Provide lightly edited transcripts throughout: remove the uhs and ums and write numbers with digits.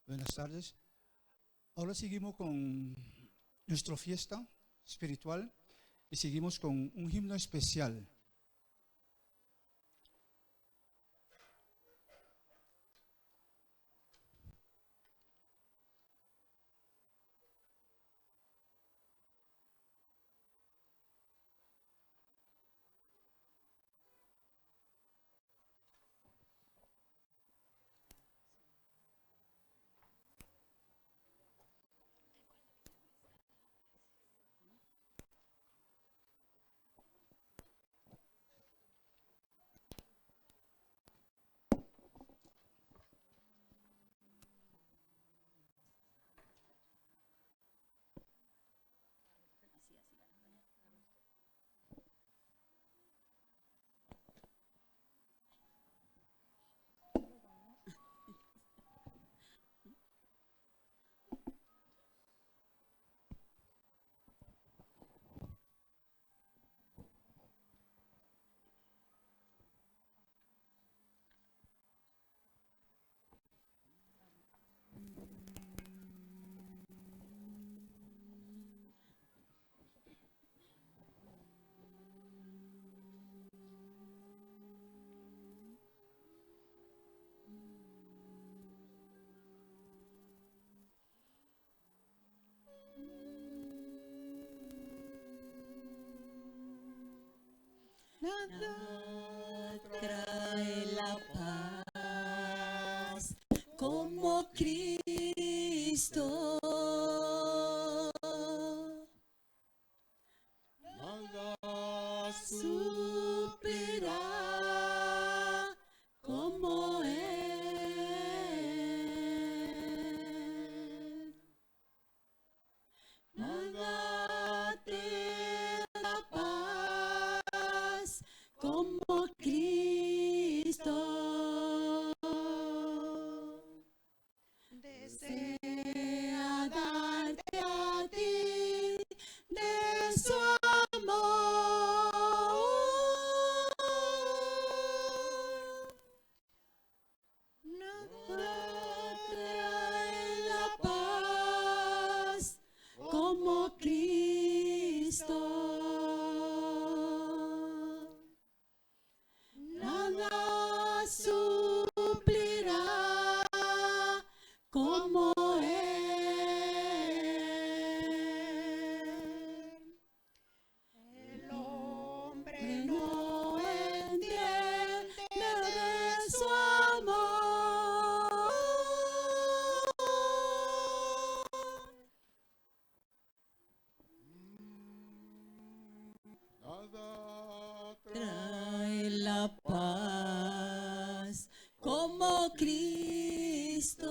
Buenas tardes. Ahora seguimos con nuestra fiesta espiritual y seguimos con un himno especial. Nada trae la paz como Cristo. Nada suplirá como Él. Nada te da paz como Cristo. Desea darte a ti de su amor. Nada trae la paz como Cristo. Nada suplirá como Él. El hombre no entiende de su amor. Nada Trae la paz como Cristo.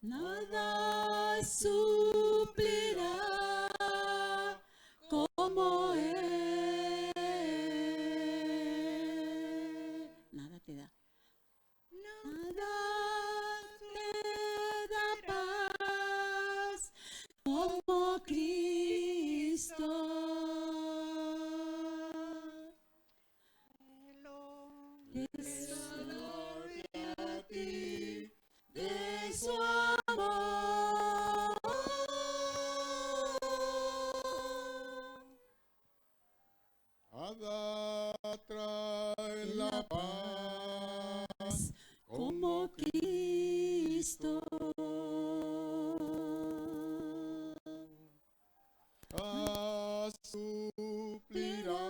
Nada suplirá como Él. Nada te da. Nada te da paz como Cristo. Desea a ti de su amor. Nada trae la paz Como Cristo. suplirá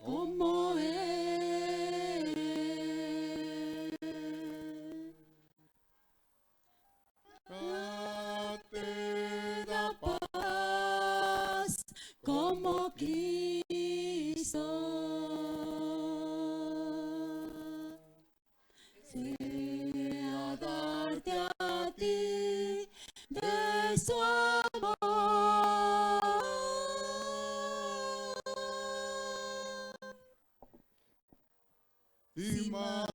Como Él. nada te da Paz como Cristo. Desea darte a ti de su amor. y más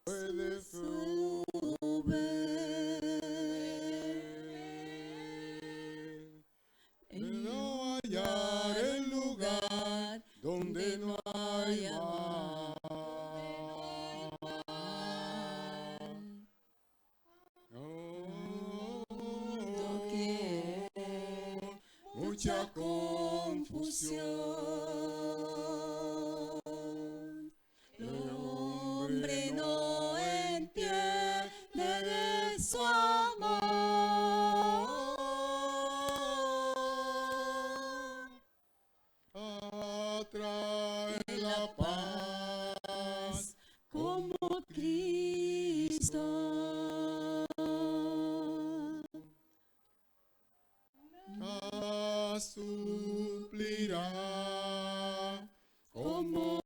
puede Sube no hallar el lugar donde no hay más. mucha confusión. El hombre no entiende de su amor. atrae la paz. Como Cristo. Suplirá Como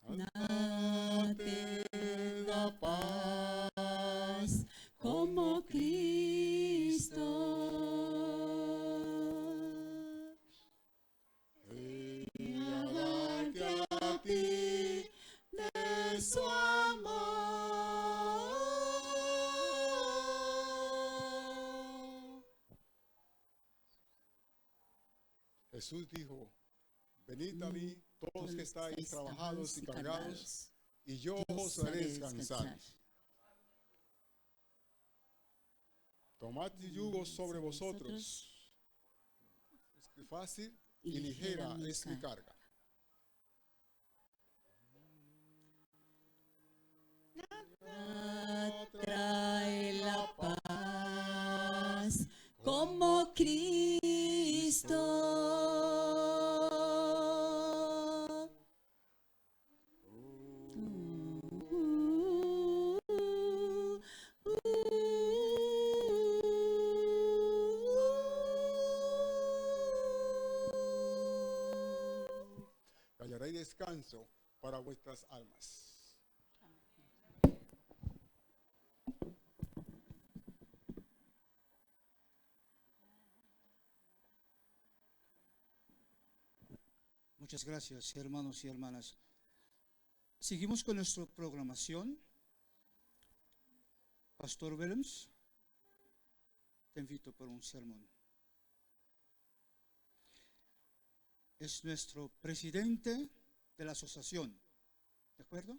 nada te da paz como Cristo. Y a darte a ti de su amor. Jesús dijo, venid a mí todos los que estáis trabajados y cargados, y yo os haré descansar. Tomad mi yugo sobre vosotros. Es fácil y ligera es mi carga. Trae la paz como Cristo. Hallaré descanso para vuestras almas. Muchas gracias, hermanos y hermanas. Seguimos con nuestra programación. Pastor Willems, te invito por un sermón. Es nuestro presidente de la asociación, ¿de acuerdo?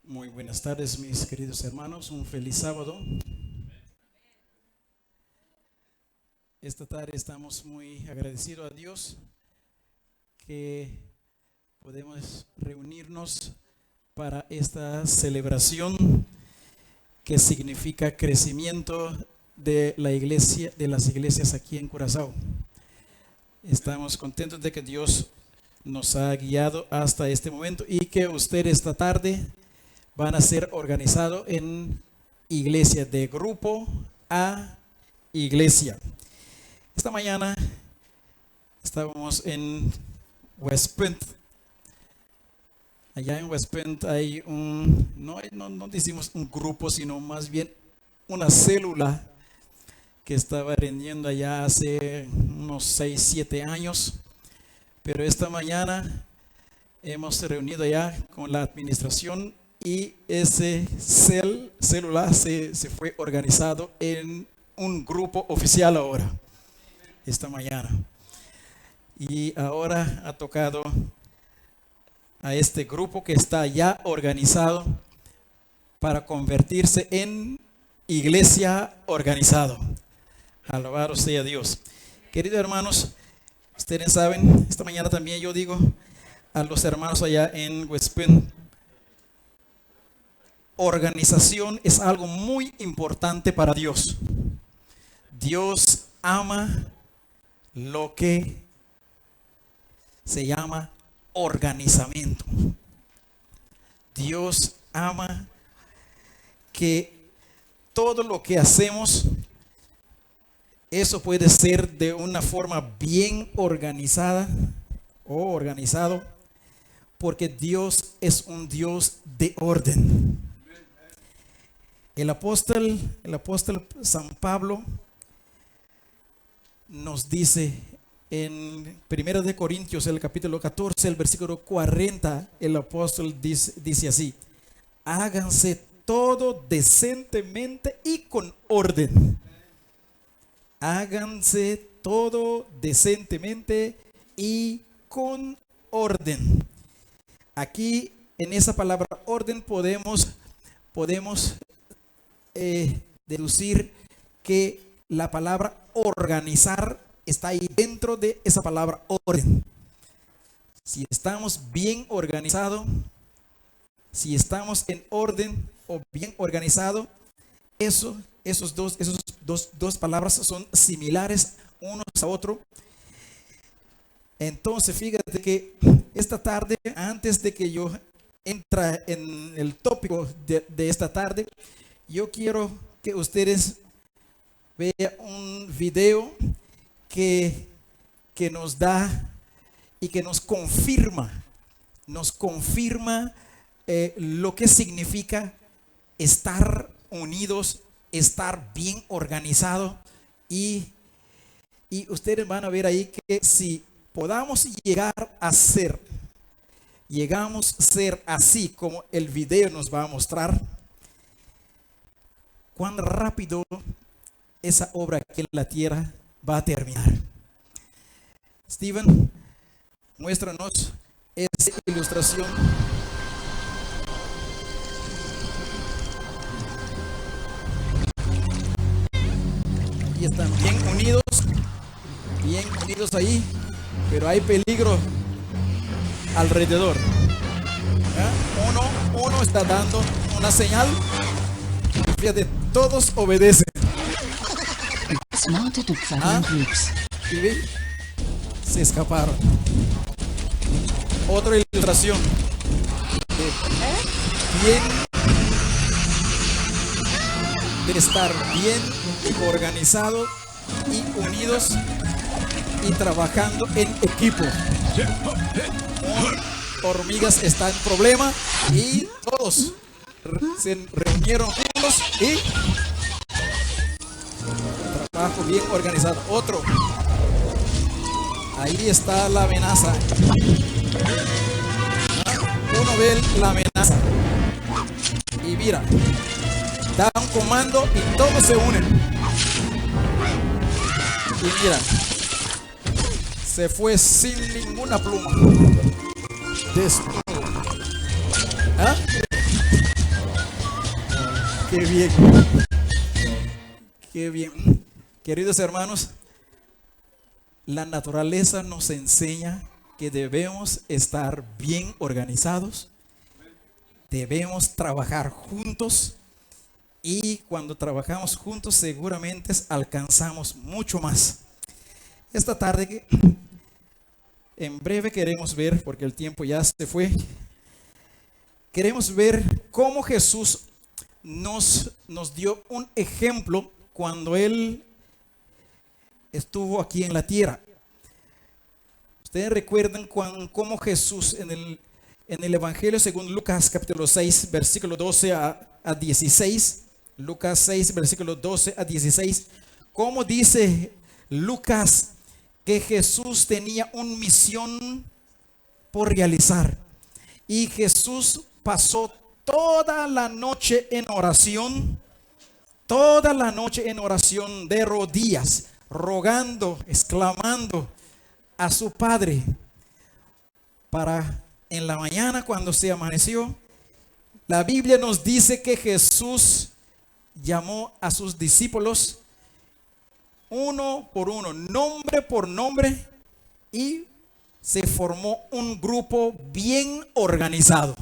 Muy buenas tardes, mis queridos hermanos. Un feliz sábado. Esta tarde estamos muy agradecidos a Dios que podemos reunirnos para esta celebración que significa crecimiento de la iglesia, de las iglesias aquí en Curazao. Estamos contentos de que Dios nos ha guiado hasta este momento y que ustedes esta tarde van a ser organizados en iglesia, de grupo a iglesia. Esta mañana estábamos en West Point. Allá en West Point hay no decimos un grupo, sino más bien una célula que estaba rindiendo allá hace unos 6, 7 años. Pero esta mañana hemos reunido allá con la administración y ese célula se fue organizado en un grupo oficial ahora, esta mañana. Y ahora ha tocado a este grupo que está ya organizado para convertirse en iglesia organizado. Alabado sea Dios. Queridos hermanos, ustedes saben, esta mañana también yo digo a los hermanos allá en West Point, organización es algo muy importante para Dios. Dios ama lo que se llama organizamiento. Dios ama que todo lo que hacemos, eso puede ser de una forma bien organizada o organizado, porque Dios es un Dios de orden. El apóstol San Pablo nos dice En 1 de Corintios, el capítulo 14, el versículo 40, el apóstol dice así: háganse todo decentemente y con orden. Háganse todo decentemente y con orden. Aquí en esa palabra orden podemos deducir que la palabra organizar está ahí dentro de esa palabra orden. Si estamos bien organizados, si estamos en orden o bien organizado, esas dos palabras son similares unos a otros. Entonces fíjate que esta tarde, antes de que yo entre en el tópico de esta tarde, yo quiero que ustedes vean un video que nos da y que nos confirma lo que significa estar unidos, estar bien organizado, y ustedes van a ver ahí que si podamos llegamos a ser así como el video nos va a mostrar, cuán rápido esa obra aquí en la tierra va a terminar. Steven, muéstranos esa ilustración. Y están bien unidos ahí, pero hay peligro alrededor. Uno está dando una señal y fíjate, todos obedecen. ¿Y ven? Se escaparon. Otra ilustración de estar bien organizados y unidos y trabajando en equipo. Hormigas está en problema y todos se reunieron juntos y trabajo bien organizado. Otro, ahí está la amenaza. Uno ve la amenaza y mira, da un comando y todos se unen. Y mira, se fue sin ninguna pluma. Desnudo. ¿Ah? Qué bien. Qué bien. Queridos hermanos, la naturaleza nos enseña que debemos estar bien organizados, debemos trabajar juntos, y cuando trabajamos juntos seguramente alcanzamos mucho más. Esta tarde, en breve queremos ver, porque el tiempo ya se fue, queremos ver cómo Jesús nos dio un ejemplo cuando Él estuvo aquí en la tierra. Ustedes recuerdan cómo Jesús en el Evangelio según Lucas capítulo 6, versículo 12 a 16, Lucas 6, versículo 12 a 16, cómo dice Lucas que Jesús tenía una misión por realizar. Y Jesús pasó toda la noche en oración, de rodillas, rogando, exclamando a su Padre, para en la mañana cuando se amaneció, la Biblia nos dice que Jesús llamó a sus discípulos uno por uno, nombre por nombre, y se formó un grupo bien organizado.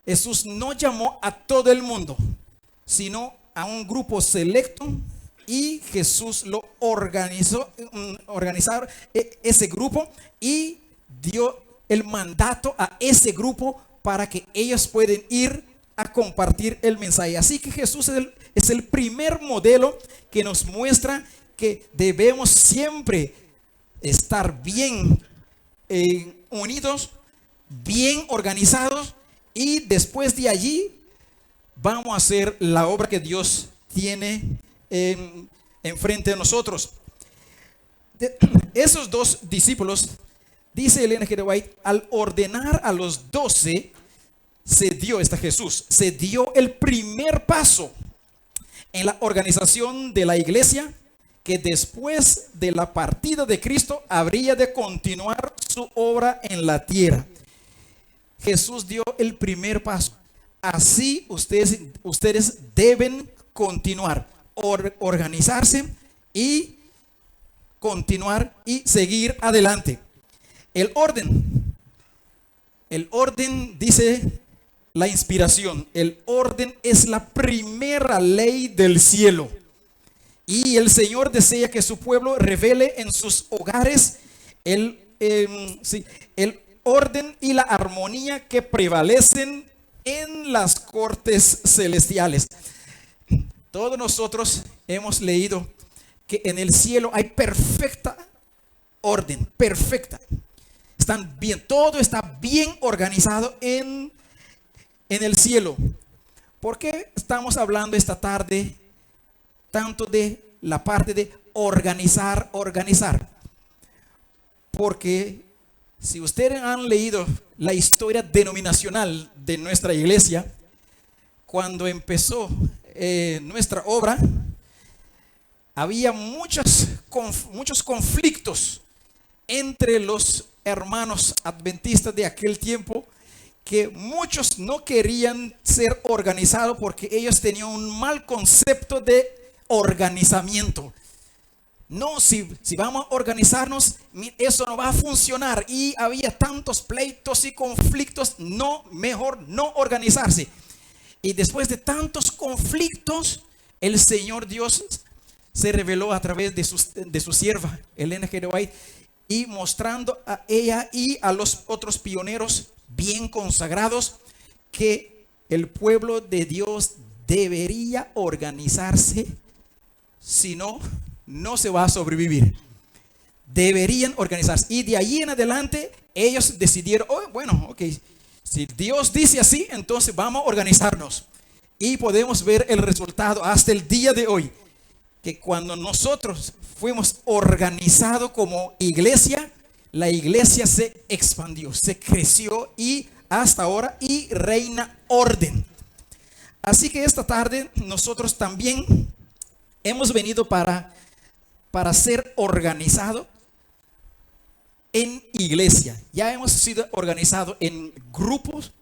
Jesús no llamó a todo el mundo, sino a un grupo selecto, y Jesús lo organizar ese grupo y dio el mandato a ese grupo para que ellos puedan ir a compartir el mensaje. Así que Jesús es el primer modelo que nos muestra que debemos siempre estar bien unidos, bien organizados, y después de allí vamos a hacer la obra que Dios tiene enfrente de nosotros. Esos dos discípulos, dice Ellen G. White, al ordenar a los 12, se dio el primer paso en la organización de la iglesia, que después de la partida de Cristo habría de continuar su obra en la tierra. Jesús dio el primer paso. Así ustedes deben continuar, organizarse y continuar y seguir adelante. El orden dice la inspiración. El orden es la primera ley del cielo. Y el Señor desea que su pueblo revele en sus hogares el orden y la armonía que prevalecen en las cortes celestiales. Todos nosotros hemos leído que en el cielo hay perfecta orden, perfecta. Están bien, todo está bien organizado en el cielo. ¿Por qué estamos hablando esta tarde tanto de la parte de organizar? Porque si ustedes han leído la historia denominacional de nuestra iglesia, cuando empezó nuestra obra, había muchos conflictos entre los hermanos adventistas de aquel tiempo, que muchos no querían ser organizados porque ellos tenían un mal concepto de organizamiento. No, si vamos a organizarnos, eso no va a funcionar. Y había tantos pleitos y conflictos, mejor no organizarse. Y después de tantos conflictos, el Señor Dios se reveló a través de su sierva, Ellen G. White, y mostrando a ella y a los otros pioneros bien consagrados que el pueblo de Dios debería organizarse, si no se va a sobrevivir. Deberían organizarse. Y de ahí en adelante ellos decidieron, si Dios dice así, entonces vamos a organizarnos. Y podemos ver el resultado hasta el día de hoy, que cuando nosotros fuimos organizados como iglesia, la iglesia se expandió, se creció y hasta ahora y reina orden. Así que esta tarde nosotros también hemos venido para ser organizados en iglesia. Ya hemos sido organizados en grupos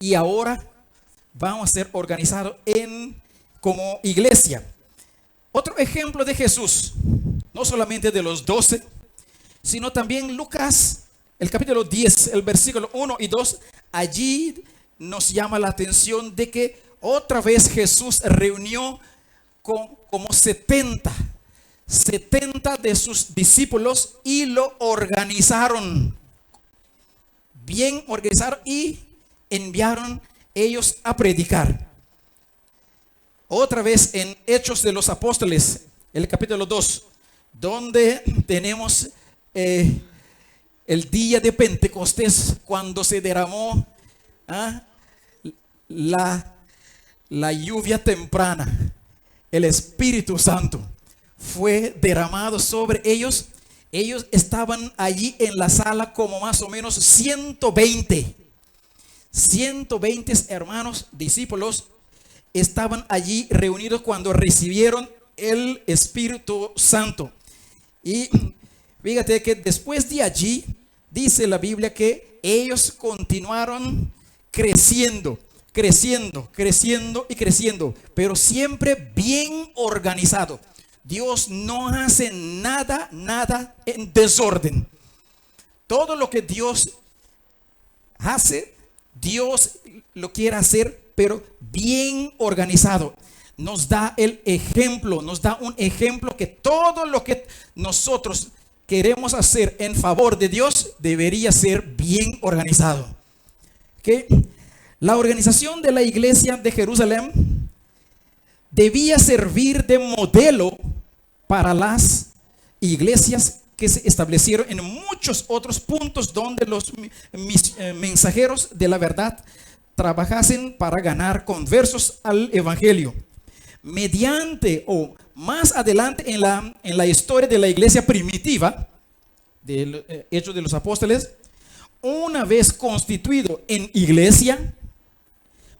y ahora vamos a ser organizados como iglesia. Otro ejemplo de Jesús, no solamente de los 12, sino también Lucas, el capítulo 10, el versículo 1 y 2, allí nos llama la atención de que otra vez Jesús reunió como 70 de sus discípulos y lo organizaron, bien organizaron, y enviaron ellos a predicar. Otra vez en Hechos de los Apóstoles, el capítulo 2, donde tenemos el día de Pentecostés, cuando se derramó la lluvia temprana, el Espíritu Santo fue derramado sobre ellos. Ellos estaban allí en la sala como más o menos 120 hermanos, discípulos, estaban allí reunidos cuando recibieron el Espíritu Santo. Y fíjate que después de allí, dice la Biblia que ellos continuaron creciendo, pero siempre bien organizado. Dios no hace nada en desorden. Todo lo que Dios hace, Dios lo quiere hacer, pero bien organizado. Nos da un ejemplo que todo lo que nosotros queremos hacer en favor de Dios debería ser bien organizado. ¿Okay? La organización de la iglesia de Jerusalén debía servir de modelo para las iglesias que se establecieron en muchos otros puntos donde los mensajeros de la verdad trabajasen para ganar conversos al evangelio. Mediante o más adelante en la historia de la iglesia primitiva, del Hechos de los Apóstoles, una vez constituido en iglesia,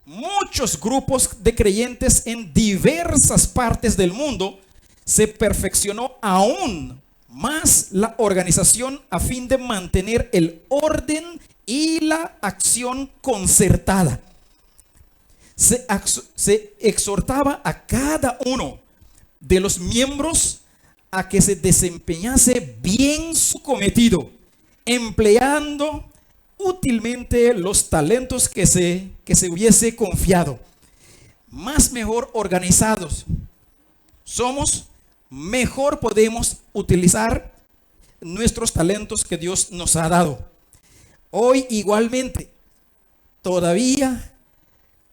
muchos grupos de creyentes en diversas partes del mundo se perfeccionó aún más la organización a fin de mantener el orden y la acción concertada. Se exhortaba a cada uno de los miembros a que se desempeñase bien su cometido, empleando útilmente los talentos que se hubiese confiado. Más mejor organizados somos, mejor podemos utilizar nuestros talentos que Dios nos ha dado. Hoy igualmente, todavía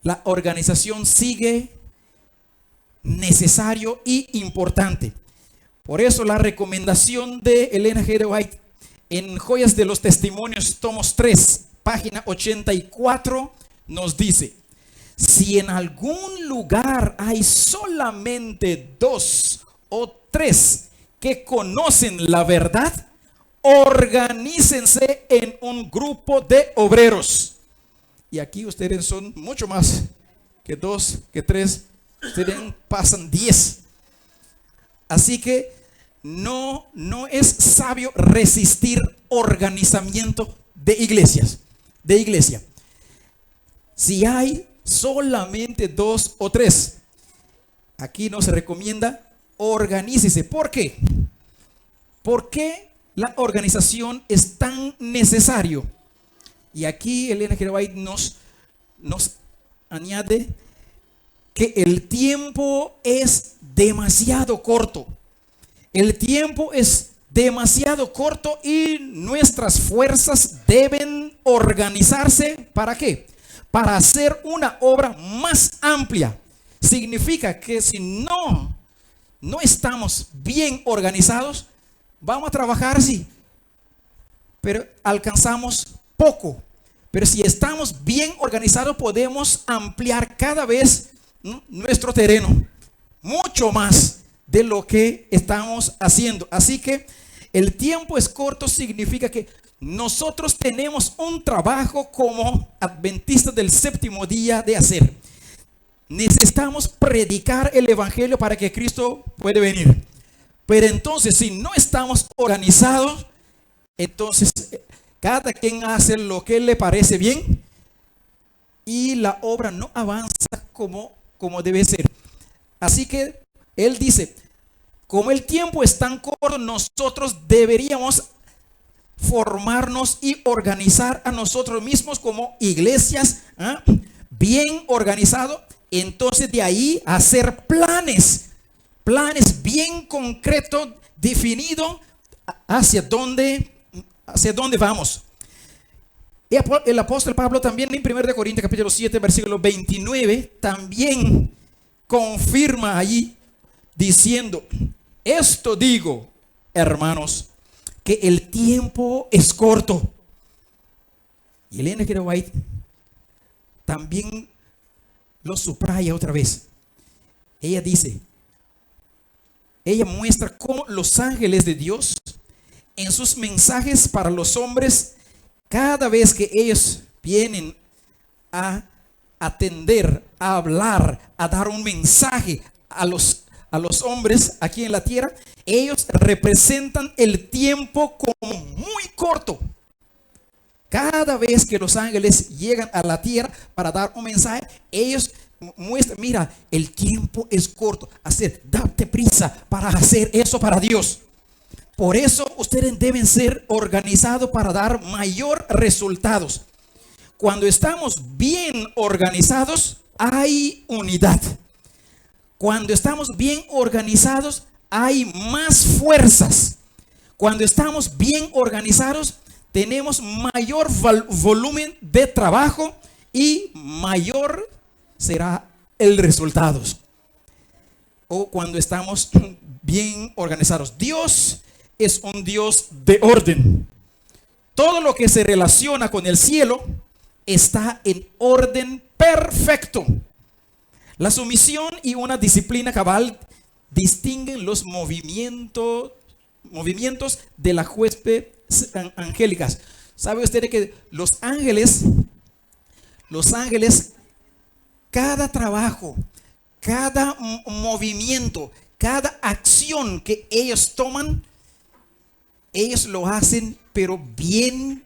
la organización sigue necesario y importante. Por eso la recomendación de Ellen G. White en Joyas de los Testimonios, tomos 3, página 84, nos dice: si en algún lugar hay solamente 2 o 3 que conocen la verdad, organícense en un grupo de obreros. Y aquí ustedes son mucho más que 2, que 3, ustedes pasan 10. Así que no es sabio resistir organizamiento de iglesias, de iglesia. Si hay solamente 2 o 3, aquí no se recomienda, organícese. ¿Por qué? ¿Por qué la organización es tan necesario? Y aquí Ellen G. White nos añade que el tiempo es demasiado corto. El tiempo es demasiado corto y nuestras fuerzas deben organizarse. ¿Para qué? Para hacer una obra más amplia. Significa que si no estamos bien organizados, vamos a trabajar, sí, pero alcanzamos poco. Pero si estamos bien organizados, podemos ampliar cada vez nuestro terreno mucho más de lo que estamos haciendo. Así que el tiempo es corto, significa que nosotros tenemos un trabajo como adventistas del séptimo día de hacer. Necesitamos predicar el evangelio para que Cristo pueda venir. Pero entonces, si no estamos organizados, entonces cada quien hace lo que le parece bien y la obra no avanza como debe ser. Así que él dice, como el tiempo es tan corto, nosotros deberíamos formarnos y organizar a nosotros mismos como iglesias, bien organizados. Entonces de ahí hacer planes bien concretos, definidos hacia dónde vamos. El apóstol Pablo también en 1 Corintios capítulo 7 versículo 29 también confirma allí diciendo: esto digo, hermanos, que el tiempo es corto. Y Ellen G. White también lo subraya otra vez. Ella muestra cómo los ángeles de Dios en sus mensajes para los hombres, cada vez que ellos vienen a atender, a hablar, a dar un mensaje a los hombres aquí en la tierra, ellos representan el tiempo como muy corto. Cada vez que los ángeles llegan a la tierra para dar un mensaje, ellos muestran: mira, el tiempo es corto. Date prisa para hacer eso para Dios. Por eso ustedes deben ser organizados para dar mayor resultados. Cuando estamos bien organizados, hay unidad. Cuando estamos bien organizados, hay más fuerzas. Cuando estamos bien organizados, tenemos mayor volumen de trabajo y mayor será el resultado. O cuando estamos bien organizados. Dios es un Dios de orden. Todo lo que se relaciona con el cielo está en orden perfecto. La sumisión y una disciplina cabal distinguen los movimientos de las huestes angélicas. ¿Sabe usted que los ángeles, cada trabajo, cada movimiento, cada acción que ellos toman, ellos lo hacen, pero bien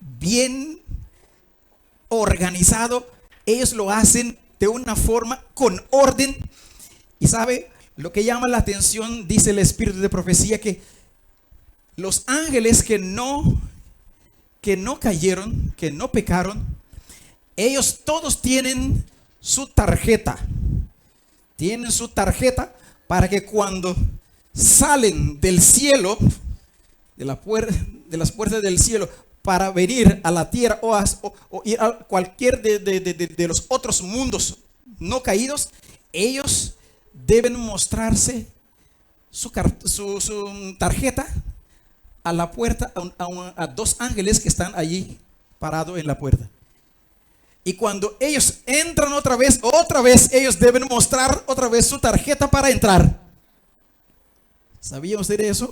organizado. Ellos lo hacen de una forma con orden. Y sabe, lo que llama la atención, dice el espíritu de profecía, que los ángeles que no cayeron, que no pecaron, ellos todos tienen su tarjeta. Tienen su tarjeta para que cuando salen del cielo, de las puertas del cielo, para venir a la tierra o ir a cualquier de los otros mundos no caídos, ellos deben mostrarse su tarjeta a la puerta, a dos ángeles que están allí parados en la puerta. Y cuando ellos entran otra vez ellos deben mostrar otra vez su tarjeta para entrar. ¿Sabía usted eso?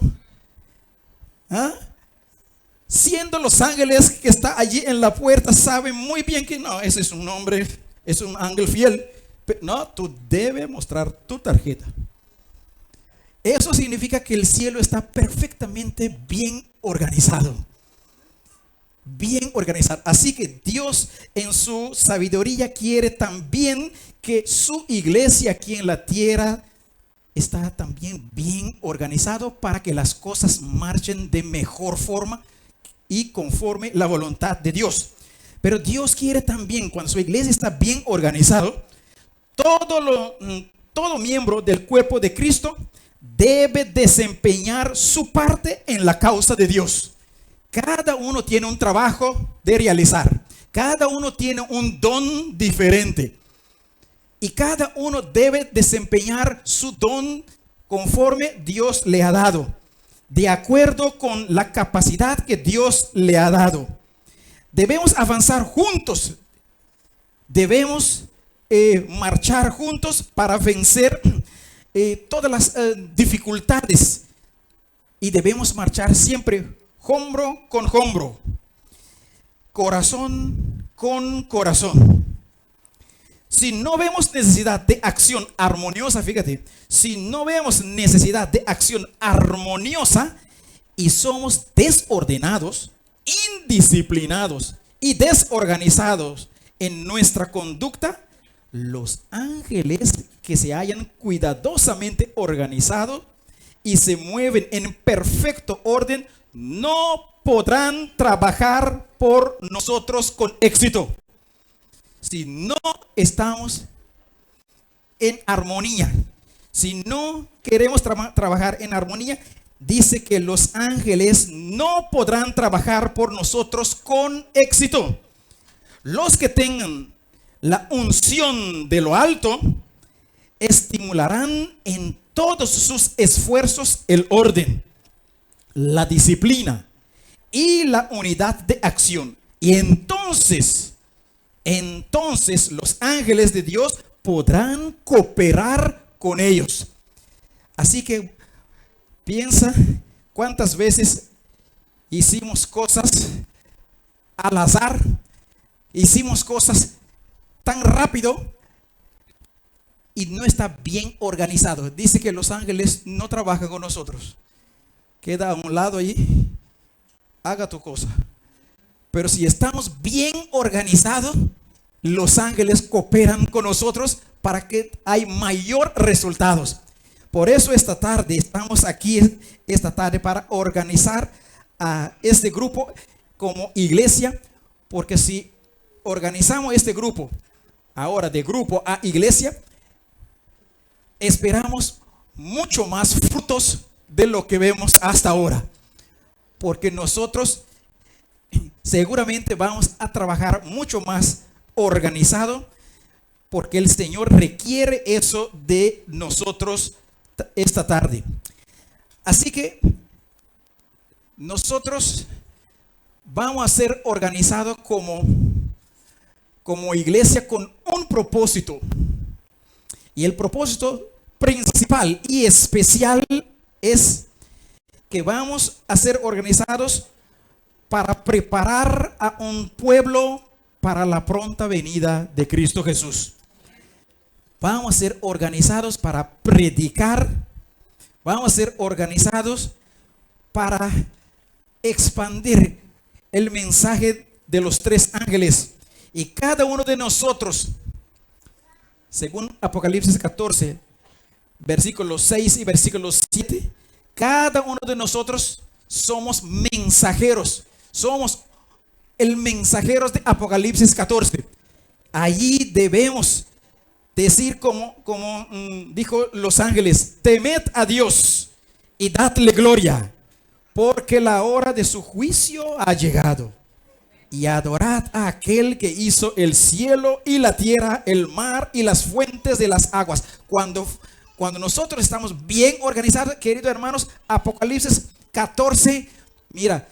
¿Ah? Siendo los ángeles que está allí en la puerta, saben muy bien que no, ese es un hombre, es un ángel fiel. Pero no, tú debes mostrar tu tarjeta. Eso significa que el cielo está perfectamente bien organizado. Bien organizado. Así que Dios en su sabiduría quiere también que su iglesia aquí en la tierra está también bien organizado para que las cosas marchen de mejor forma y conforme la voluntad de Dios. Pero Dios quiere también, cuando su iglesia está bien organizado, todo miembro del cuerpo de Cristo debe desempeñar su parte en la causa de Dios. Cada uno tiene un trabajo de realizar. Cada uno tiene un don diferente. Y cada uno debe desempeñar su don conforme Dios le ha dado, de acuerdo con la capacidad que Dios le ha dado. Debemos avanzar juntos. Debemos marchar juntos para vencer todas las dificultades. Y debemos marchar siempre hombro con hombro, corazón con corazón. Si no vemos necesidad de acción armoniosa, fíjate, si no vemos necesidad de acción armoniosa y somos desordenados, indisciplinados y desorganizados en nuestra conducta, los ángeles que se hayan cuidadosamente organizados y se mueven en perfecto orden no podrán trabajar por nosotros con éxito. Si no estamos en armonía, si no queremos trabajar en armonía, dice que los ángeles no podrán trabajar por nosotros con éxito. Los que tengan la unción de lo alto estimularán en todos sus esfuerzos el orden, la disciplina y la unidad de acción. Y entonces los ángeles de Dios podrán cooperar con ellos. Así que piensa cuántas veces hicimos cosas al azar, hicimos cosas tan rápido y no está bien organizado. Dice que los ángeles no trabajan con nosotros. Queda a un lado allí, haga tu cosa. Pero si estamos bien organizados, los ángeles cooperan con nosotros para que haya mayor resultados. Por eso esta tarde estamos aquí, esta tarde, para organizar a este grupo como iglesia. Porque si organizamos este grupo ahora de grupo a iglesia, esperamos mucho más frutos de lo que vemos hasta ahora. Porque nosotros seguramente vamos a trabajar mucho más organizado, porque el Señor requiere eso de nosotros esta tarde. Así que nosotros vamos a ser organizados como iglesia con un propósito. Y el propósito principal y especial es que vamos a ser organizados para preparar a un pueblo para la pronta venida de Cristo Jesús. Vamos a ser organizados para predicar. Vamos a ser organizados para expandir el mensaje de los tres ángeles. Y cada uno de nosotros, según Apocalipsis 14, versículos 6 y versículos 7, cada uno de nosotros somos mensajeros. Somos el mensajeros de Apocalipsis 14. Allí debemos decir como dijo los ángeles: temed a Dios y dadle gloria, porque la hora de su juicio ha llegado. Y adorad a aquel que hizo el cielo y la tierra, el mar y las fuentes de las aguas. Cuando nosotros estamos bien organizados, queridos hermanos, Apocalipsis 14, mira,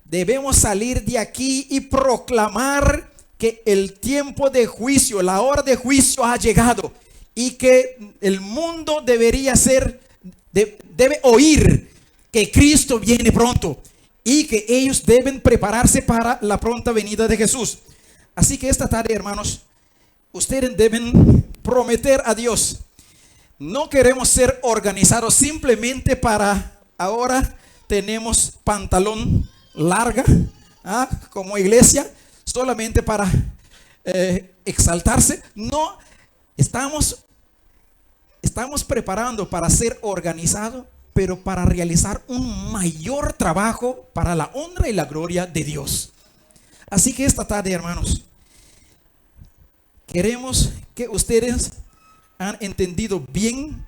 debemos salir de aquí y proclamar que el tiempo de juicio, la hora de juicio ha llegado, y que el mundo debe oír que Cristo viene pronto y que ellos deben prepararse para la pronta venida de Jesús. Así que esta tarde, hermanos, ustedes deben prometer a Dios. No queremos ser organizados simplemente para ahora tenemos pantalón larga, como iglesia, solamente para exaltarse. No, estamos preparando para ser organizados, pero para realizar un mayor trabajo para la honra y la gloria de Dios. Así que esta tarde, hermanos, queremos que ustedes han entendido bien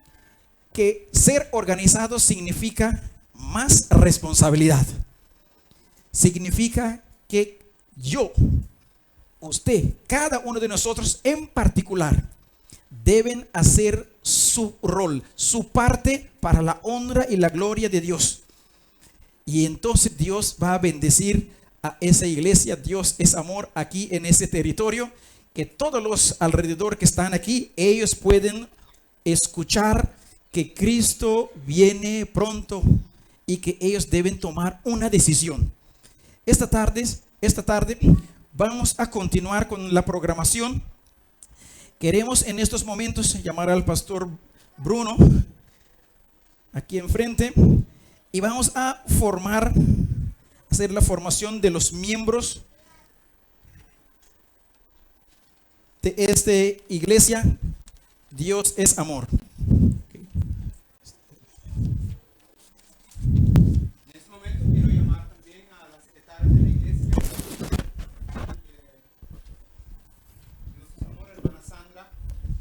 que ser organizado significa más responsabilidad. Significa que yo, usted, cada uno de nosotros en particular, deben hacer su rol, su parte para la honra y la gloria de Dios. Y entonces Dios va a bendecir a esa iglesia. Dios es amor aquí en ese territorio, que todos los alrededor que están aquí, ellos pueden escuchar que Cristo viene pronto y que ellos deben tomar una decisión. Esta tarde vamos a continuar con la programación. Queremos en estos momentos llamar al pastor Bruno aquí enfrente, y vamos a hacer la formación de los miembros de esta iglesia. Dios es amor. En este momento quiero llamar también a la secretaria de la iglesia, Dios es amor, hermana Sandra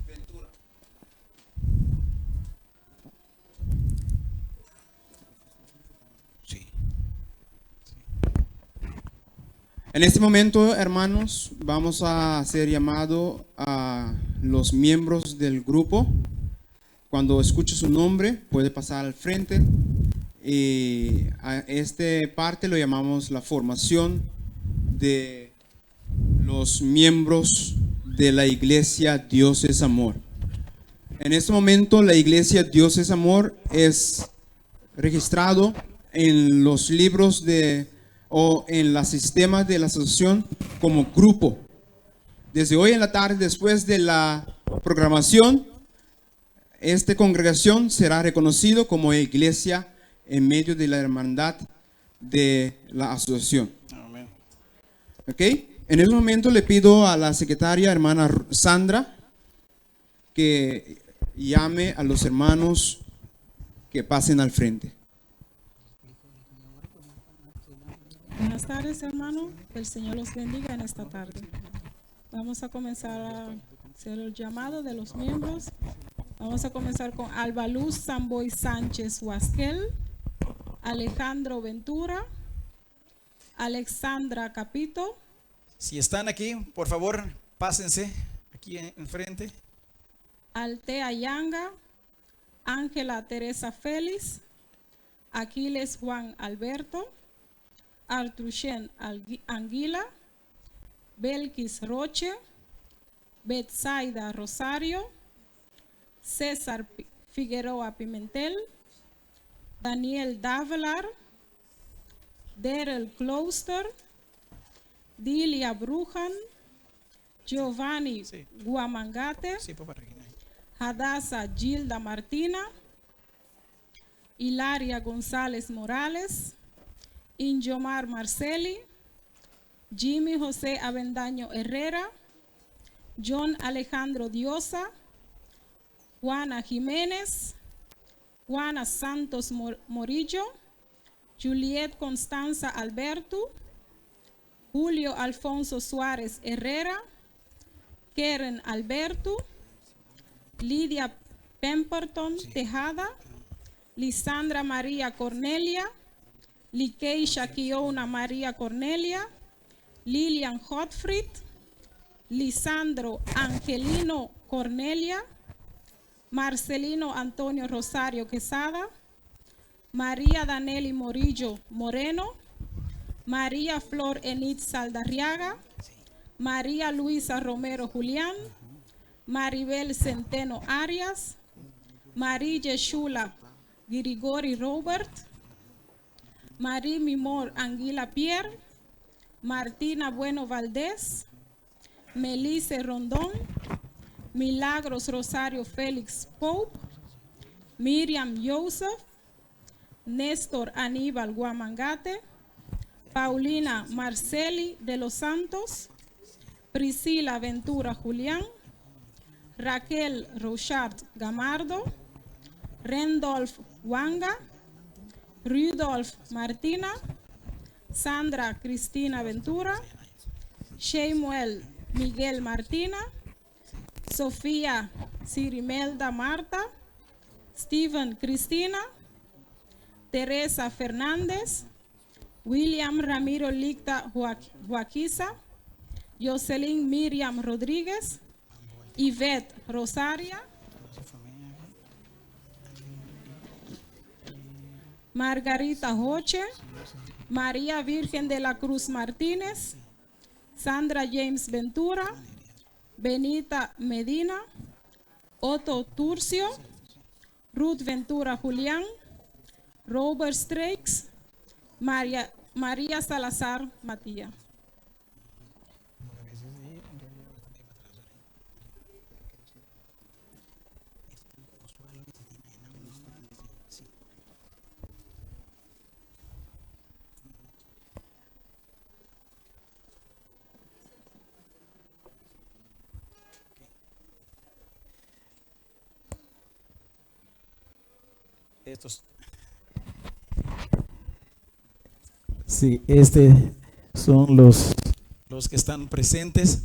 Ventura. Sí. En este momento, hermanos, vamos a hacer llamado a los miembros del grupo. Cuando escuche su nombre, puede pasar al frente. Y a este parte lo llamamos la formación de los miembros de la iglesia Dios es amor. En este momento, la iglesia Dios es amor es registrado en los libros o en los sistemas de la asociación como grupo. Desde hoy en la tarde, después de la programación, esta congregación será reconocido como iglesia en medio de la hermandad de la asociación. Amén. ¿Ok? En este momento le pido a la secretaria, hermana Sandra, que llame a los hermanos que pasen al frente. Buenas tardes, hermano. Que el Señor los bendiga en esta tarde. Vamos a comenzar a hacer el llamado de los miembros. Vamos a comenzar con Albaluz Samboy Sánchez Huasquel, Alejandro Ventura, Alexandra Capito. Si están aquí, por favor, pásense aquí enfrente. Altea Yanga, Ángela Teresa Félix, Aquiles Juan Alberto, Artruchen Anguila, Belkis Roche, Betsaida Rosario, César Figueroa Pimentel, Daniel Davelar, Daryl Closter, Dilia Brujan, Giovanni Sí. Guamangate, Sí, papá, Regina. Hadassah Gilda Martina, Hilaria González Morales, Injomar Marceli, Jimmy José Avendaño Herrera, John Alejandro Diosa, Juana Jiménez, Juana Santos Morillo, Juliet Constanza Alberto, Julio Alfonso Suárez Herrera, Keren Alberto, Lidia Pemberton Tejada, Lisandra María Cornelia, Likeisha Kiona María Cornelia, Lilian Hotfried, Lisandro Angelino Cornelia, Marcelino Antonio Rosario Quesada, María Daneli Morillo Moreno, María Flor Enid Saldarriaga, María Luisa Romero Julián, Maribel Centeno Arias, María Shula Girigori Robert, María Mimor Anguila Pierre, Martina Bueno Valdés, Melise Rondón, Milagros Rosario Félix Pope, Miriam Joseph, Néstor Aníbal Guamangate, Paulina Marceli de los Santos, Priscila Ventura Julián, Raquel Rochard Gamardo, Randolph Wanga, Rudolf Martina, Sandra Cristina Ventura, Shemuel Miguel Martina, Sofía Cirimelda Marta, Steven Cristina, Teresa Fernández, William Ramiro Licta Joaquiza, Jocelyn Miriam Rodríguez, Yvette Rosaria, Margarita Hoche, María Virgen de la Cruz Martínez, Sandra James Ventura, Benita Medina, Otto Turcio, Ruth Ventura Julián, Robert Strakes, María Salazar Matías. Estos. Sí, son los que están presentes.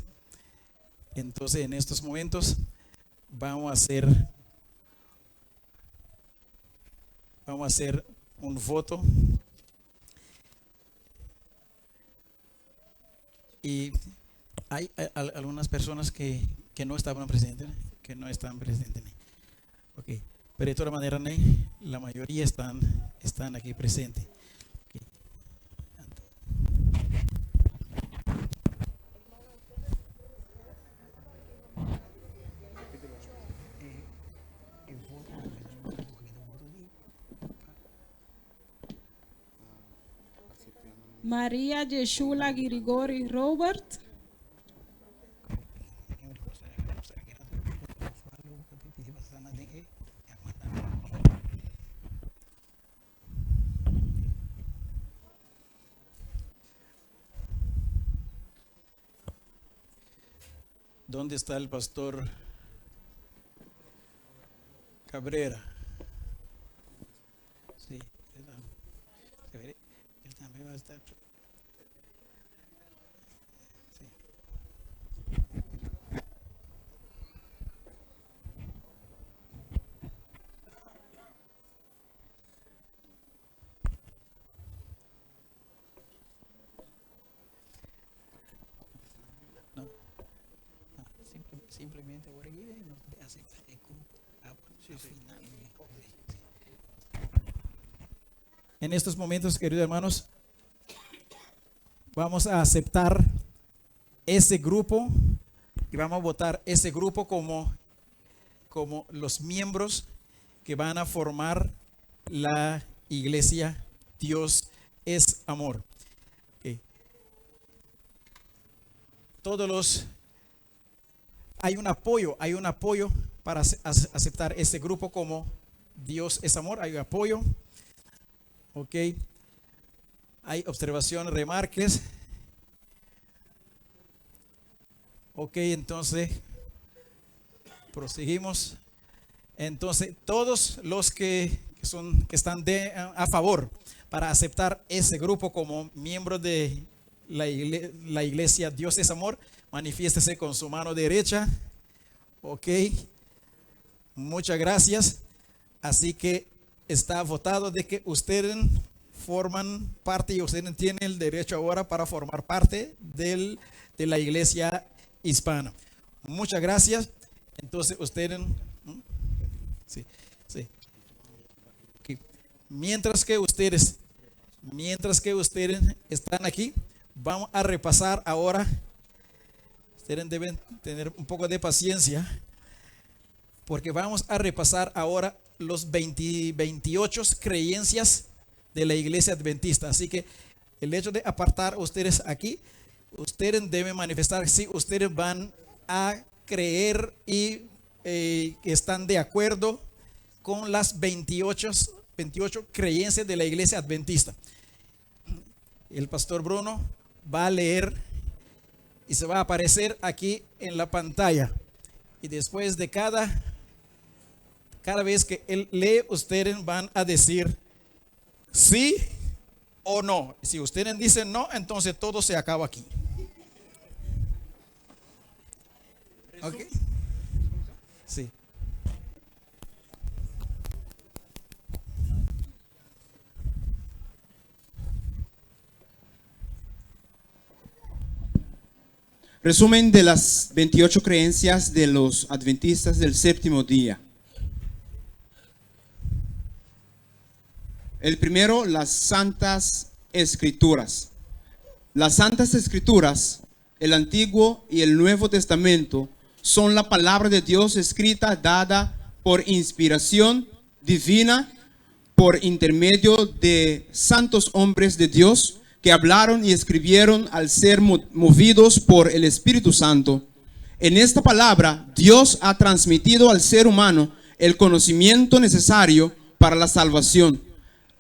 Entonces, en estos momentos vamos a hacer un voto. Y hay algunas personas que no estaban presentes, que no están presentes. Okay. Pero de todas maneras, la mayoría están aquí presentes. Okay. María Yeshula Girigori Robert, ¿dónde está el pastor Cabrera? Sí, él también va a estar. Sí. No, simplemente ahora nos hace el grupo. Al final. En estos momentos, queridos hermanos, vamos a aceptar ese grupo y vamos a votar ese grupo como los miembros que van a formar la iglesia Dios es Amor. Ok. Hay un apoyo para aceptar este grupo como Dios es Amor, hay apoyo. Ok. Hay observaciones, remarques. Ok, entonces proseguimos. Entonces, todos los que están a favor para aceptar ese grupo como miembros de la iglesia Dios es Amor, manifiéstese con su mano derecha. Ok, muchas gracias. Así que está votado de que ustedes forman parte y ustedes tienen el derecho ahora para formar parte de la iglesia hispana. Muchas gracias. Entonces ustedes, sí. Okay. Mientras que ustedes están aquí, vamos a repasar ahora. Ustedes deben tener un poco de paciencia, porque vamos a repasar ahora los 28 creencias de la iglesia adventista. Así que el hecho de apartar a ustedes aquí, ustedes deben manifestar si ustedes van a creer y que están de acuerdo con las 28 creencias de la iglesia adventista. El pastor Bruno va a leer y se va a aparecer aquí en la pantalla. Y después de cada vez que él lee, ustedes van a decir sí o no. Si ustedes dicen no, entonces todo se acaba aquí. ¿Ok? Sí. Resumen de las 28 creencias de los adventistas del séptimo día. El primero, las Santas Escrituras. Las Santas Escrituras, el Antiguo y el Nuevo Testamento, son la palabra de Dios escrita, dada por inspiración divina, por intermedio de santos hombres de Dios que hablaron y escribieron al ser movidos por el Espíritu Santo. En esta palabra, Dios ha transmitido al ser humano el conocimiento necesario para la salvación.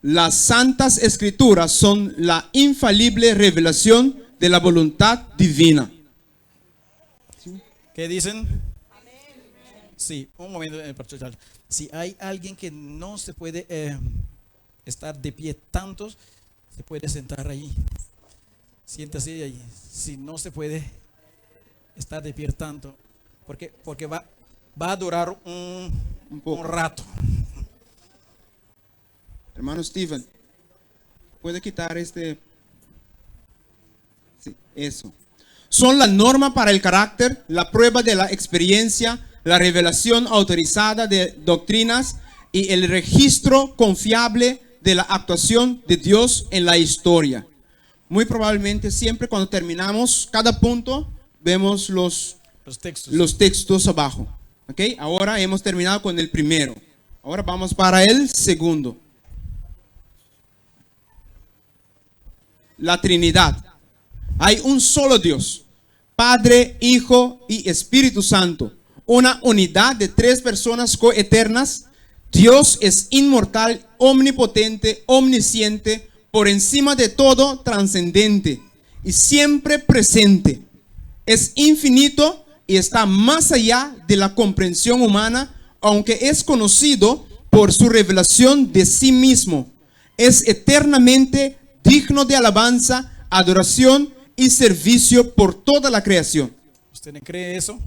Las Santas Escrituras son la infalible revelación de la voluntad divina. ¿Qué dicen? Sí, un momento. Si hay alguien que no se puede estar de pie tantos, se puede sentar ahí. Siéntase ahí. Si no se puede estar de pie tanto, porque va a durar un rato. Hermano Steven, ¿puede quitar este? Sí, eso. Son la norma para el carácter, la prueba de la experiencia, la revelación autorizada de doctrinas y el registro confiable de la actuación de Dios en la historia. Muy probablemente siempre cuando terminamos cada punto vemos los textos abajo. ¿Ok? Ahora hemos terminado con el primero. Ahora vamos para el segundo. La Trinidad. Hay un solo Dios, Padre, Hijo y Espíritu Santo. Una unidad de tres personas coeternas. Dios es inmortal, omnipotente, omnisciente, por encima de todo, trascendente y siempre presente. Es infinito y está más allá de la comprensión humana, aunque es conocido por su revelación de sí mismo. Es eternamente digno de alabanza, adoración y servicio por toda la creación. ¿Usted cree eso?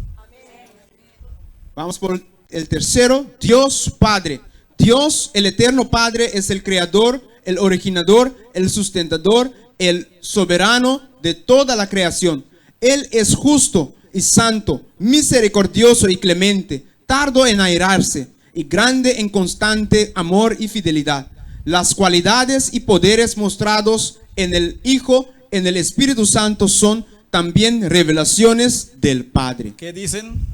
Vamos por el tercero, Dios Padre. Dios, el eterno Padre, es el creador, el originador, el sustentador, el soberano de toda la creación. Él es justo y santo, misericordioso y clemente, tardo en airarse y grande en constante amor y fidelidad. Las cualidades y poderes mostrados en el Hijo, en el Espíritu Santo, son también revelaciones del Padre. ¿Qué dicen?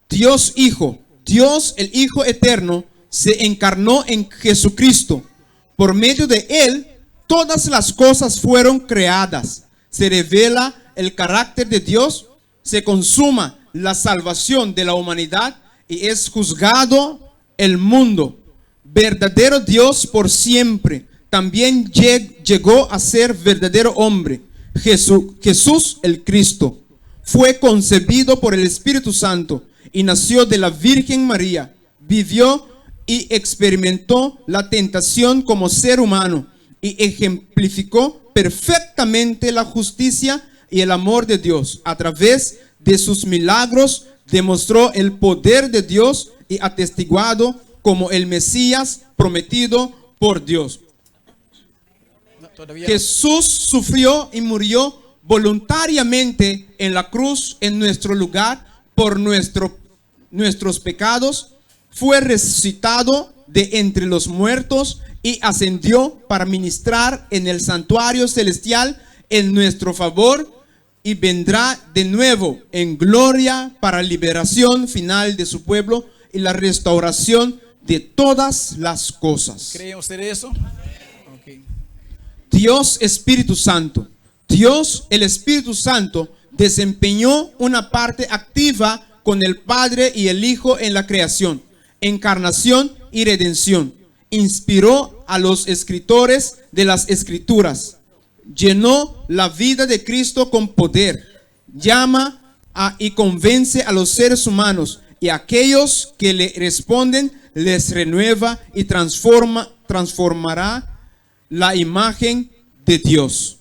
Dios Hijo, Dios, el Hijo Eterno, se encarnó en Jesucristo. Por medio de Él, todas las cosas fueron creadas. Se revela el carácter de Dios, se consuma la salvación de la humanidad y es juzgado el mundo. Verdadero Dios por siempre. También llegó a ser verdadero hombre. Jesús el Cristo fue concebido por el Espíritu Santo y nació de la Virgen María. Vivió y experimentó la tentación como ser humano y ejemplificó perfectamente la justicia y el amor de Dios. A través de sus milagros demostró el poder de Dios y atestiguado como el Mesías prometido por Dios. Jesús sufrió y murió voluntariamente en la cruz en nuestro lugar por nuestros pecados. Fue resucitado de entre los muertos y ascendió para ministrar en el santuario celestial en nuestro favor, y vendrá de nuevo en gloria para liberación final de su pueblo y la restauración de todas las cosas. ¿Cree usted eso? Okay. Dios Espíritu Santo. Dios, el Espíritu Santo, desempeñó una parte activa con el Padre y el Hijo en la creación, encarnación y redención. Inspiró a los escritores de las Escrituras. Llenó la vida de Cristo con poder. Llama y convence a los seres humanos, y a aquellos que le responden les renueva y transformará la imagen de Dios.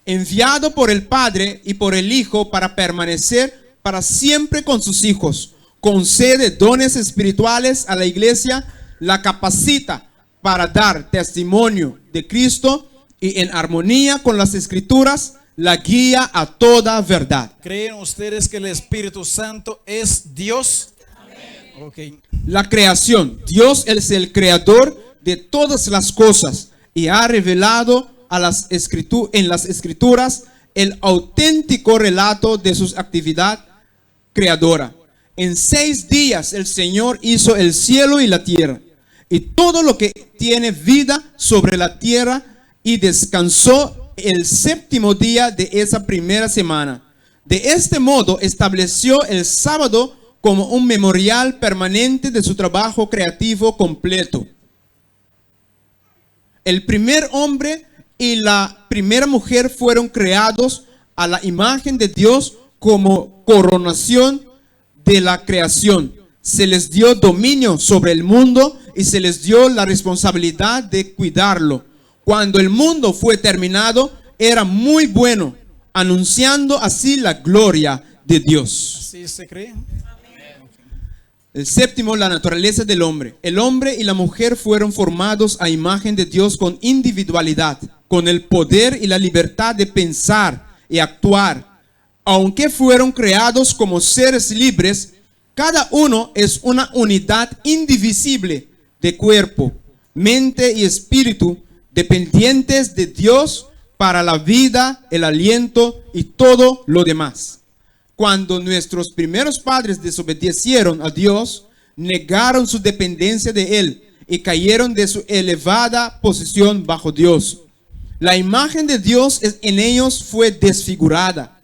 Enviado por el Padre y por el Hijo para permanecer para siempre con sus hijos, concede dones espirituales a la iglesia, la capacita para dar testimonio de Cristo y en armonía con las Escrituras la guía a toda verdad. ¿Creen ustedes que el Espíritu Santo es Dios? Amén. Okay. La creación. Dios es el creador de todas las cosas y ha revelado en las Escrituras el auténtico relato de su actividad creadora. En 6 días el Señor hizo el cielo y la tierra y todo lo que tiene vida sobre la tierra, y descansó el 7º día de esa primera semana. De este modo estableció el sábado como un memorial permanente de su trabajo creativo completo. El primer hombre y la primera mujer fueron creados a la imagen de Dios como coronación de la creación. Se les dio dominio sobre el mundo y se les dio la responsabilidad de cuidarlo. Cuando el mundo fue terminado, era muy bueno, anunciando así la gloria de Dios. ¿Así se cree? El 7º, la naturaleza del hombre. El hombre y la mujer fueron formados a imagen de Dios con individualidad, con el poder y la libertad de pensar y actuar. Aunque fueron creados como seres libres, cada uno es una unidad indivisible de cuerpo, mente y espíritu, dependientes de Dios para la vida, el aliento y todo lo demás. Cuando nuestros primeros padres desobedecieron a Dios, negaron su dependencia de Él y cayeron de su elevada posición bajo Dios. La imagen de Dios en ellos fue desfigurada,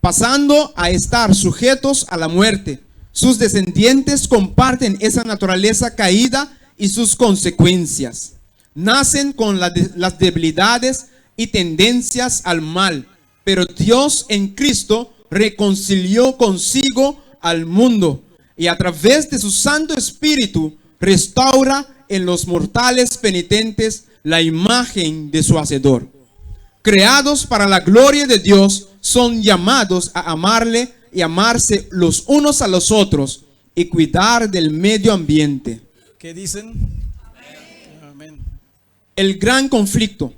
pasando a estar sujetos a la muerte. Sus descendientes comparten esa naturaleza caída y sus consecuencias. Nacen con las debilidades y tendencias al mal, pero Dios en Cristo reconcilió consigo al mundo y a través de su Santo Espíritu restaura en los mortales penitentes la imagen de su Hacedor. Creados para la gloria de Dios, son llamados a amarle y amarse los unos a los otros y cuidar del medio ambiente. ¿Qué dicen? Amén. El gran conflicto.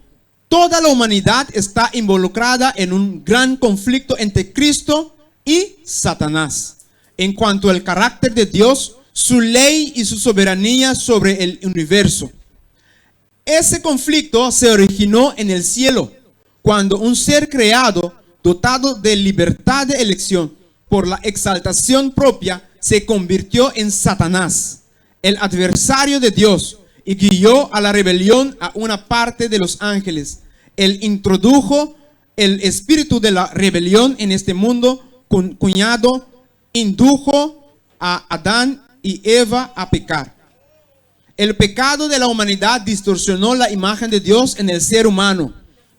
Toda la humanidad está involucrada en un gran conflicto entre Cristo y Satanás. En cuanto al carácter de Dios, su ley y su soberanía sobre el universo. Ese conflicto se originó en el cielo, cuando un ser creado, dotado de libertad de elección, por la exaltación propia, se convirtió en Satanás, el adversario de Dios, y guió a la rebelión a una parte de los ángeles. Él introdujo el espíritu de la rebelión en este mundo, indujo a Adán y Eva a pecar. El pecado de la humanidad distorsionó la imagen de Dios en el ser humano.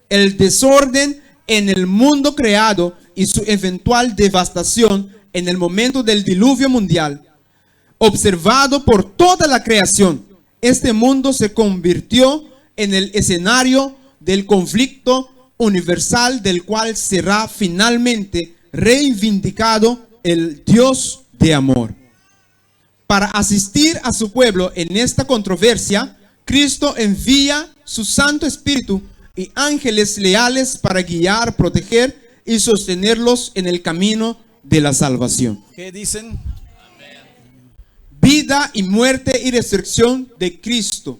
El desorden en el mundo creado y su eventual devastación en el momento del diluvio mundial, observado por toda la creación. Este mundo se convirtió en el escenario del conflicto universal, del cual será finalmente reivindicado el Dios de amor. Para asistir a su pueblo en esta controversia, Cristo envía su Santo Espíritu y ángeles leales para guiar, proteger y sostenerlos en el camino de la salvación. ¿Qué dicen? Vida y muerte y resurrección de Cristo.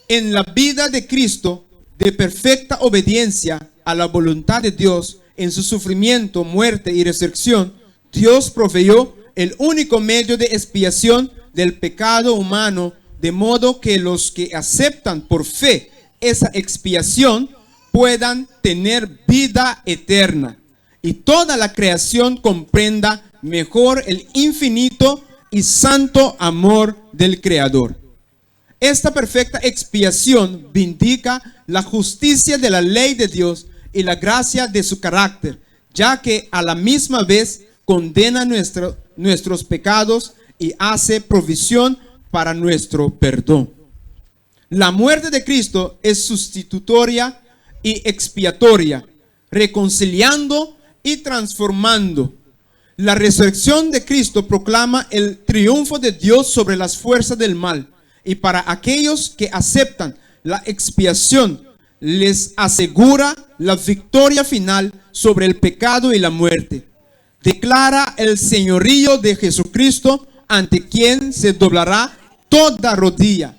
En la vida de Cristo, de perfecta obediencia a la voluntad de Dios, en su sufrimiento, muerte y resurrección, Dios proveyó el único medio de expiación del pecado humano, de modo que los que aceptan por fe esa expiación puedan tener vida eterna, y toda la creación comprenda mejor el infinito y santo amor del Creador. Esta perfecta expiación vindica la justicia de la ley de Dios y la gracia de su carácter, ya que a la misma vez condena nuestros pecados y hace provisión para nuestro perdón. La muerte de Cristo es sustitutoria y expiatoria, reconciliando y transformando. La resurrección de Cristo proclama el triunfo de Dios sobre las fuerzas del mal, y para aquellos que aceptan la expiación les asegura la victoria final sobre el pecado y la muerte. Declara el señorío de Jesucristo, ante quien se doblará toda rodilla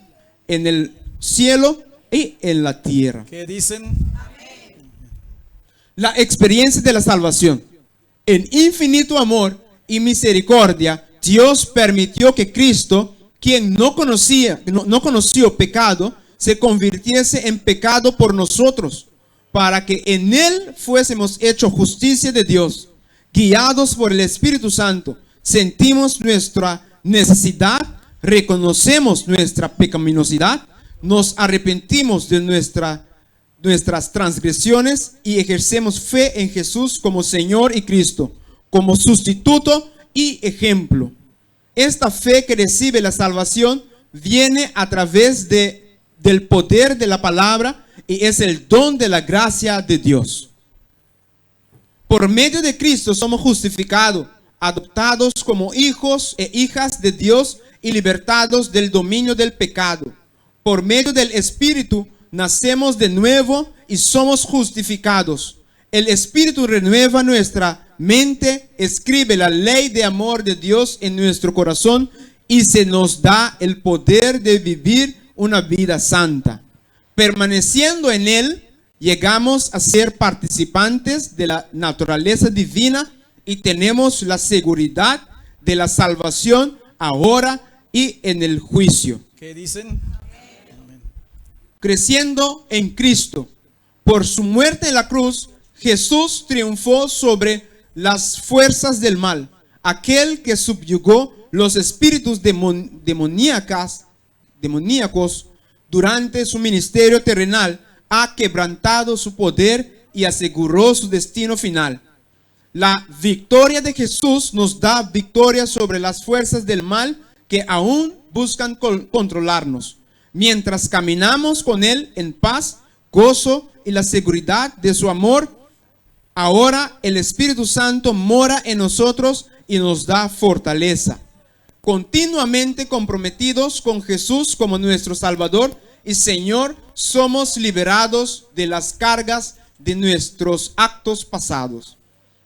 en el cielo y en la tierra. ¿Qué dicen? La experiencia de la salvación. En infinito amor y misericordia, Dios permitió que Cristo, quien no conoció pecado, se convirtiese en pecado por nosotros, para que en él fuésemos hechos justicia de Dios. Guiados por el Espíritu Santo, sentimos nuestra necesidad, reconocemos nuestra pecaminosidad, nos arrepentimos de nuestras transgresiones y ejercemos fe en Jesús como Señor y Cristo, como sustituto y ejemplo. Esta fe que recibe la salvación viene a través del poder de la palabra y es el don de la gracia de Dios. Por medio de Cristo somos justificados, adoptados como hijos e hijas de Dios y libertados del dominio del pecado. Por medio del Espíritu nacemos de nuevo y somos justificados. El Espíritu renueva nuestra mente, escribe la ley de amor de Dios en nuestro corazón y se nos da el poder de vivir una vida santa. Permaneciendo en Él, llegamos a ser participantes de la naturaleza divina y tenemos la seguridad de la salvación ahora y en el juicio. ¿Qué dicen? Creciendo en Cristo. Por su muerte en la cruz, Jesús triunfó sobre las fuerzas del mal. Aquel que subyugó los espíritus demoníacos durante su ministerio terrenal ha quebrantado su poder y aseguró su destino final. La victoria de Jesús nos da victoria sobre las fuerzas del mal que aún buscan controlarnos. Mientras caminamos con Él en paz, gozo y la seguridad de su amor, ahora el Espíritu Santo mora en nosotros y nos da fortaleza. Continuamente comprometidos con Jesús como nuestro Salvador y Señor, somos liberados de las cargas de nuestros actos pasados.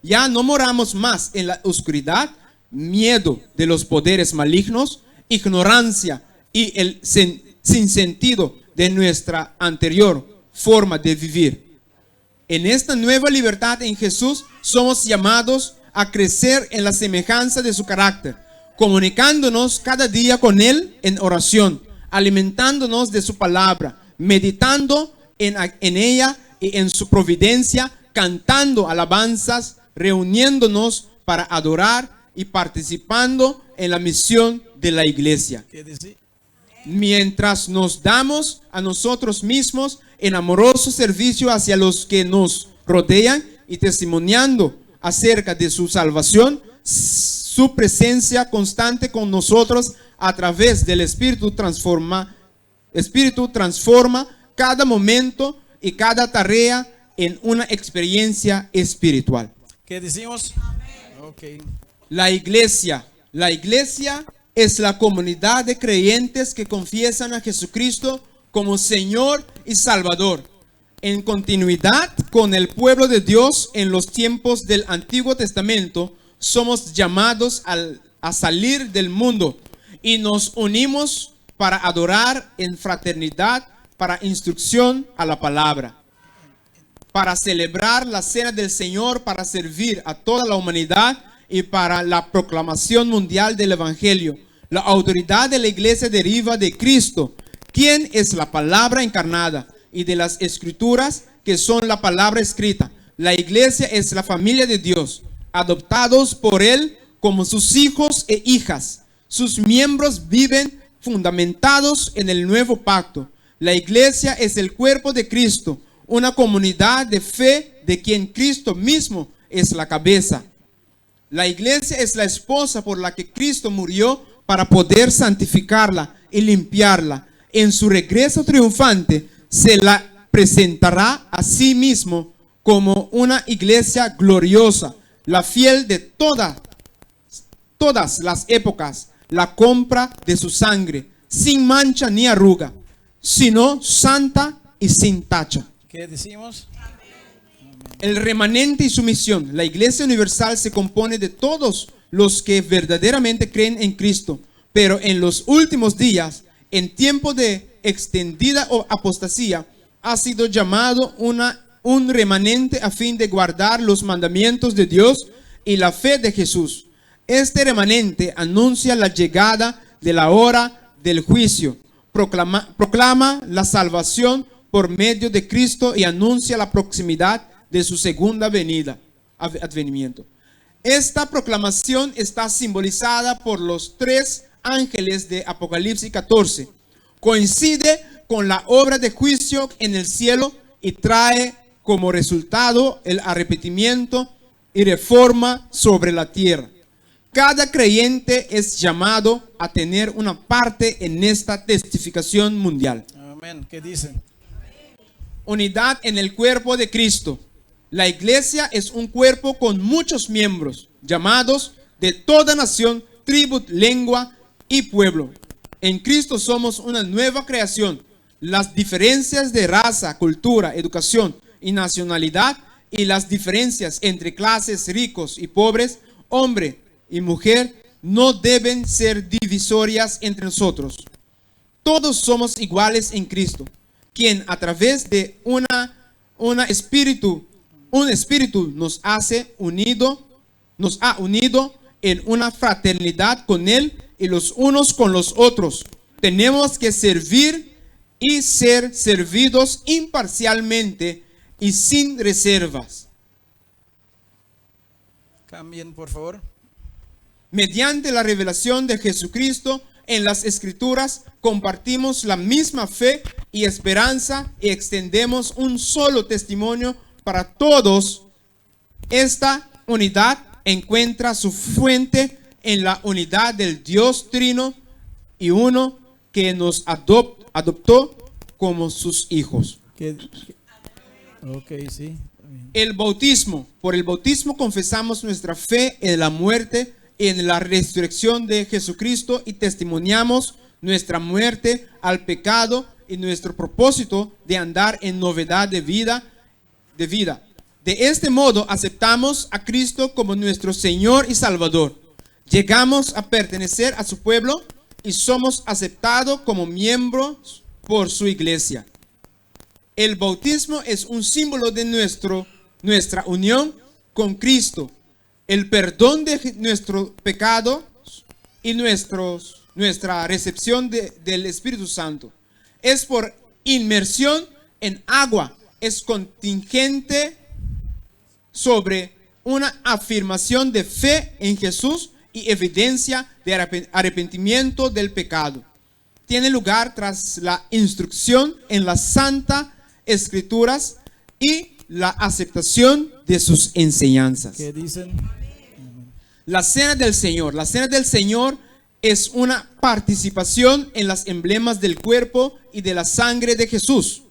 Ya no moramos más en la oscuridad, miedo de los poderes malignos, ignorancia y el sinsentido de nuestra anterior forma de vivir. En esta nueva libertad en Jesús somos llamados a crecer en la semejanza de su carácter, comunicándonos cada día con Él en oración, alimentándonos de su palabra, meditando en ella y en su providencia, cantando alabanzas, reuniéndonos para adorar y participando en la misión de la iglesia. ¿Qué dice? Mientras nos damos a nosotros mismos en amoroso servicio hacia los que nos rodean y testimoniando acerca de su salvación, su presencia constante con nosotros a través del Espíritu transforma cada momento y cada tarea en una experiencia espiritual. ¿Qué decimos? Okay. La iglesia es la comunidad de creyentes que confiesan a Jesucristo como Señor y Salvador, en continuidad con el pueblo de Dios en los tiempos del Antiguo Testamento. Somos llamados a salir del mundo y nos unimos para adorar en fraternidad, para instrucción a la palabra, para celebrar la cena del Señor, para servir a toda la humanidad y para la proclamación mundial del Evangelio. La autoridad de la iglesia deriva de Cristo, quien es la palabra encarnada, y de las escrituras, que son la palabra escrita. La iglesia es la familia de Dios, adoptados por Él como sus hijos e hijas. Sus miembros viven fundamentados en el nuevo pacto. La iglesia es el cuerpo de Cristo, una comunidad de fe de quien Cristo mismo es la cabeza. La iglesia es la esposa por la que Cristo murió para poder santificarla y limpiarla. En su regreso triunfante se la presentará a sí mismo como una iglesia gloriosa, la fiel de todas las épocas, la compra de su sangre, sin mancha ni arruga, sino santa y sin tacha. ¿Qué decimos? El remanente y su misión. La iglesia universal se compone de todos los que verdaderamente creen en Cristo, pero en los últimos días, en tiempo de extendida apostasía, ha sido llamado un remanente a fin de guardar los mandamientos de Dios y la fe de Jesús. Este remanente anuncia la llegada de la hora del juicio, proclama la salvación por medio de Cristo y anuncia la proximidad de su segunda advenimiento. Esta proclamación está simbolizada por los 3 ángeles de Apocalipsis 14. Coincide con la obra de juicio en el cielo y trae como resultado el arrepentimiento y reforma sobre la tierra. Cada creyente es llamado a tener una parte en esta testificación mundial. Amén. ¿Qué dicen? Unidad en el cuerpo de Cristo. La iglesia es un cuerpo con muchos miembros, llamados de toda nación, tribu, lengua y pueblo. En Cristo somos una nueva creación. Las diferencias de raza, cultura, educación y nacionalidad, y las diferencias entre clases ricos y pobres, hombre y mujer, no deben ser divisorias entre nosotros. Todos somos iguales en Cristo, quien a través de un espíritu nos ha unido en una fraternidad con Él y los unos con los otros. Tenemos que servir y ser servidos imparcialmente y sin reservas. Cambien, por favor. Mediante la revelación de Jesucristo en las Escrituras, compartimos la misma fe y esperanza y extendemos un solo testimonio para todos. Esta unidad encuentra su fuente en la unidad del Dios Trino y uno que nos adoptó como sus hijos. Ok, sí. El bautismo. Por el bautismo confesamos nuestra fe en la muerte y en la resurrección de Jesucristo y testimoniamos nuestra muerte al pecado y nuestro propósito de andar en novedad de vida. De este modo aceptamos a Cristo como nuestro Señor y Salvador. Llegamos a pertenecer a su pueblo y somos aceptados como miembros por su iglesia. El bautismo es un símbolo de nuestra unión con Cristo, el perdón de nuestros pecados y nuestra recepción del Espíritu Santo. Es por inmersión en agua, es contingente sobre una afirmación de fe en Jesús y evidencia de arrepentimiento del pecado. Tiene lugar tras la instrucción en las Santas Escrituras y la aceptación de sus enseñanzas. ¿Qué dicen? La Cena del Señor. La Cena del Señor es una participación en los emblemas del cuerpo y de la sangre de Jesús,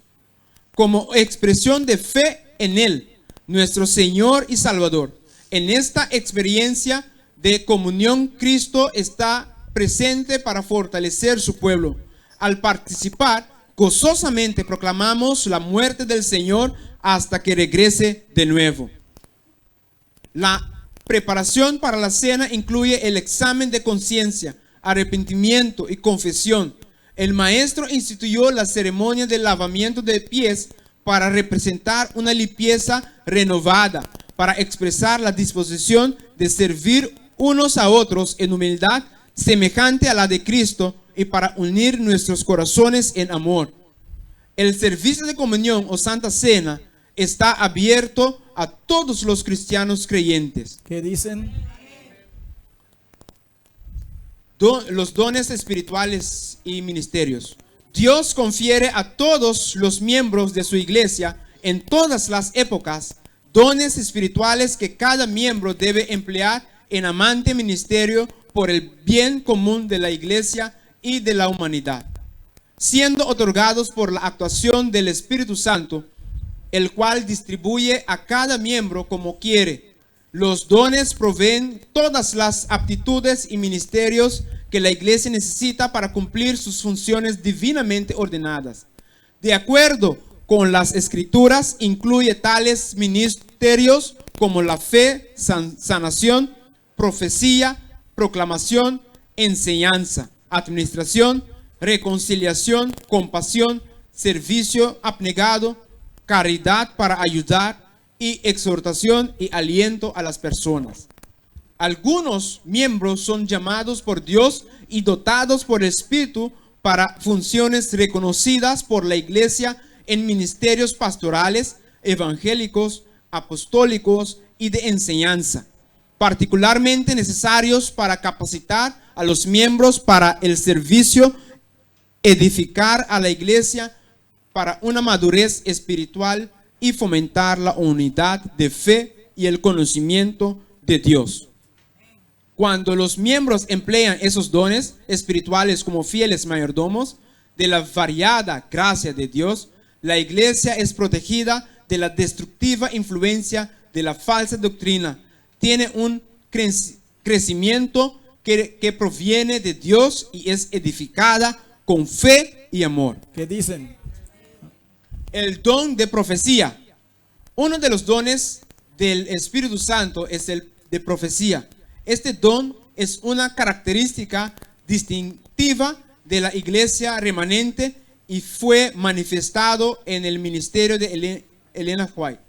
como expresión de fe en Él, nuestro Señor y Salvador. En esta experiencia de comunión, Cristo está presente para fortalecer su pueblo. Al participar, gozosamente proclamamos la muerte del Señor hasta que regrese de nuevo. La preparación para la cena incluye el examen de conciencia, arrepentimiento y confesión. El maestro instituyó la ceremonia del lavamiento de pies para representar una limpieza renovada, para expresar la disposición de servir unos a otros en humildad semejante a la de Cristo y para unir nuestros corazones en amor. El servicio de comunión o Santa Cena está abierto a todos los cristianos creyentes. ¿Qué dicen? Los dones espirituales y ministerios. Dios confiere a todos los miembros de su iglesia en todas las épocas dones espirituales que cada miembro debe emplear en amante ministerio por el bien común de la iglesia y de la humanidad, siendo otorgados por la actuación del Espíritu Santo, el cual distribuye a cada miembro como quiere. Los dones proveen todas las aptitudes y ministerios que la iglesia necesita para cumplir sus funciones divinamente ordenadas. De acuerdo con las Escrituras, incluye tales ministerios como la fe, sanación, profecía, proclamación, enseñanza, administración, reconciliación, compasión, servicio abnegado, caridad para ayudar y exhortación y aliento a las personas. Algunos miembros son llamados por Dios y dotados por el Espíritu para funciones reconocidas por la iglesia en ministerios pastorales, evangélicos, apostólicos y de enseñanza, particularmente necesarios para capacitar a los miembros para el servicio, edificar a la iglesia para una madurez espiritual y fomentar la unidad de fe y el conocimiento de Dios. Cuando los miembros emplean esos dones espirituales como fieles mayordomos de la variada gracia de Dios, la iglesia es protegida de la destructiva influencia de la falsa doctrina. Tiene un crecimiento que proviene de Dios y es edificada con fe y amor. ¿Qué dicen? El don de profecía. Uno de los dones del Espíritu Santo es el de profecía. Este don es una característica distintiva de la iglesia remanente y fue manifestado en el ministerio de Elena White.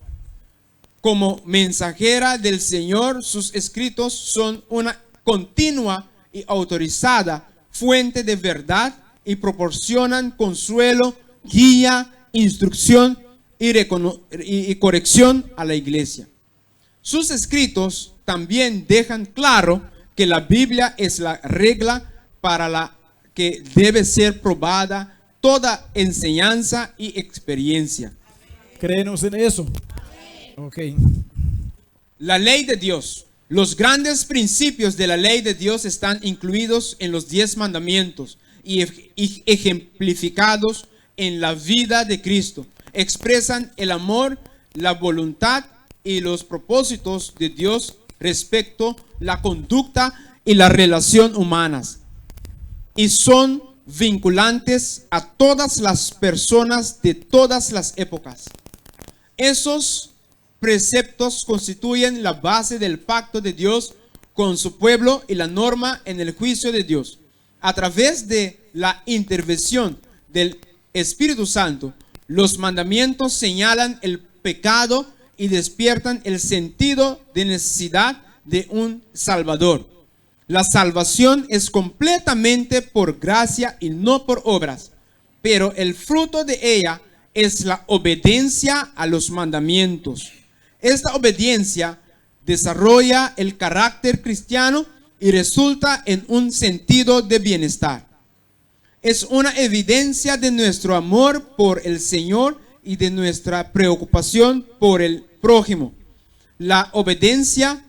Como mensajera del Señor, sus escritos son una continua y autorizada fuente de verdad y proporcionan consuelo, guía, instrucción y corrección a la iglesia. Sus escritos también dejan claro que la Biblia es la regla para la que debe ser probada toda enseñanza y experiencia. ¿Creemos en eso? Ok. La ley de Dios. Los grandes principios de la ley de Dios están incluidos en los 10 mandamientos y ejemplificados en la vida de Cristo. Expresan el amor, la voluntad y los propósitos de Dios respecto a la conducta y la relación humanas, y son vinculantes a todas las personas de todas las épocas. Esos preceptos constituyen la base del pacto de Dios con su pueblo y la norma en el juicio de Dios. A través de la intervención del Espíritu Santo, los mandamientos señalan el pecado y despiertan el sentido de necesidad de un Salvador. La salvación es completamente por gracia y no por obras, pero el fruto de ella es la obediencia a los mandamientos. Esta obediencia desarrolla el carácter cristiano y resulta en un sentido de bienestar. Es una evidencia de nuestro amor por el Señor y de nuestra preocupación por el prójimo. La obediencia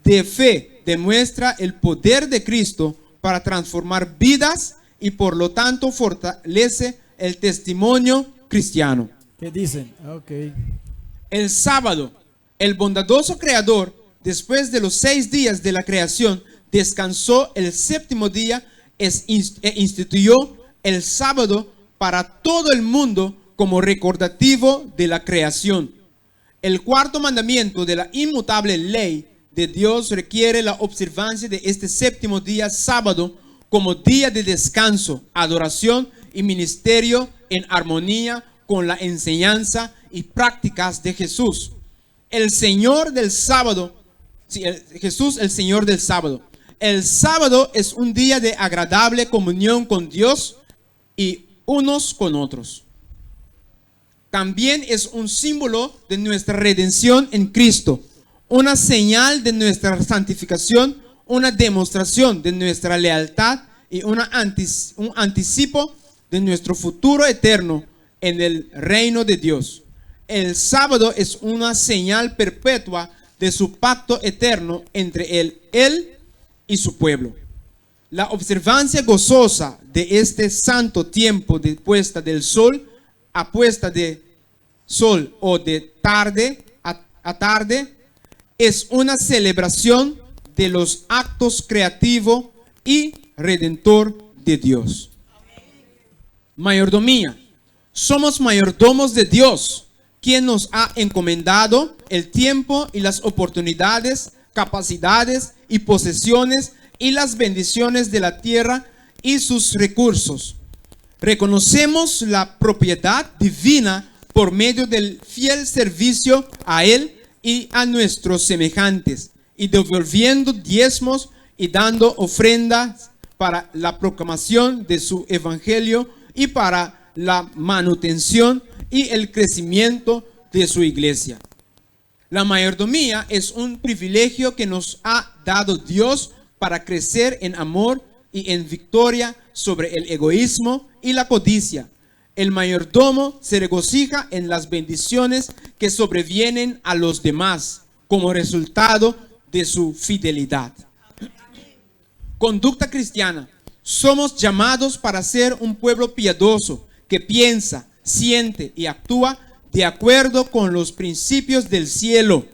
de fe demuestra el poder de Cristo para transformar vidas y por lo tanto fortalece el testimonio cristiano. ¿Qué dicen? Ok. El sábado, el bondadoso Creador, después de los 6 días de la creación, descansó el séptimo día e instituyó el sábado para todo el mundo como recordativo de la creación. El cuarto mandamiento de la inmutable ley de Dios requiere la observancia de este séptimo día sábado como día de descanso, adoración y ministerio en armonía con la enseñanza y prácticas de Jesús. El Señor del sábado, Jesús el Señor del sábado. El sábado es un día de agradable comunión con Dios y unos con otros. También es un símbolo de nuestra redención en Cristo, una señal de nuestra santificación, una demostración de nuestra lealtad y un anticipo de nuestro futuro eterno en el reino de Dios. El sábado es una señal perpetua de su pacto eterno entre Él y su pueblo. La observancia gozosa de este santo tiempo de puesta del sol a puesta de sol o de tarde a tarde es una celebración de los actos creativo y redentor de Dios. Mayordomía. Somos mayordomos de Dios, quien nos ha encomendado el tiempo y las oportunidades, capacidades y posesiones y las bendiciones de la tierra y sus recursos. Reconocemos la propiedad divina por medio del fiel servicio a Él y a nuestros semejantes, y devolviendo diezmos y dando ofrendas para la proclamación de su evangelio y para la manutención y el crecimiento de su iglesia. La mayordomía es un privilegio que nos ha dado Dios para crecer en amor y en victoria sobre el egoísmo y la codicia. El mayordomo se regocija en las bendiciones que sobrevienen a los demás como resultado de su fidelidad. Conducta cristiana. Somos llamados para ser un pueblo piadoso que piensa, siente y actúa de acuerdo con los principios del cielo,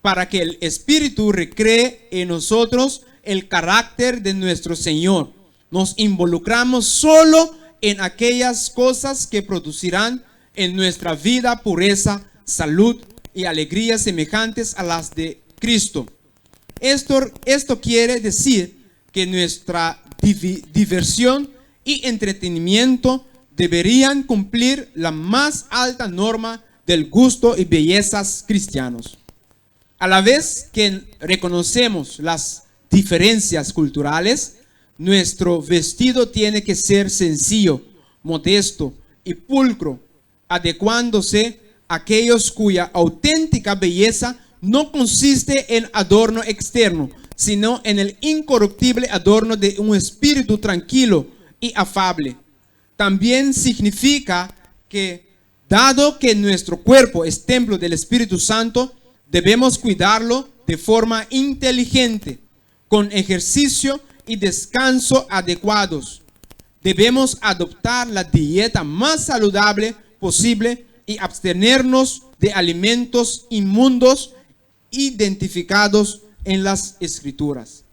para que el Espíritu recree en nosotros el carácter de nuestro Señor. Nos involucramos solo en aquellas cosas que producirán en nuestra vida pureza, salud y alegría semejantes a las de Cristo. Esto quiere decir que nuestra diversión y entretenimiento deberían cumplir la más alta norma del gusto y bellezas cristianos. A la vez que reconocemos las diferencias culturales, nuestro vestido tiene que ser sencillo, modesto y pulcro, adecuándose a aquellos cuya auténtica belleza no consiste en adorno externo, sino en el incorruptible adorno de un espíritu tranquilo y afable. También significa que, dado que nuestro cuerpo es templo del Espíritu Santo, debemos cuidarlo de forma inteligente, con ejercicio y descanso adecuados. Debemos adoptar la dieta más saludable posible y abstenernos de alimentos inmundos identificados en las Escrituras.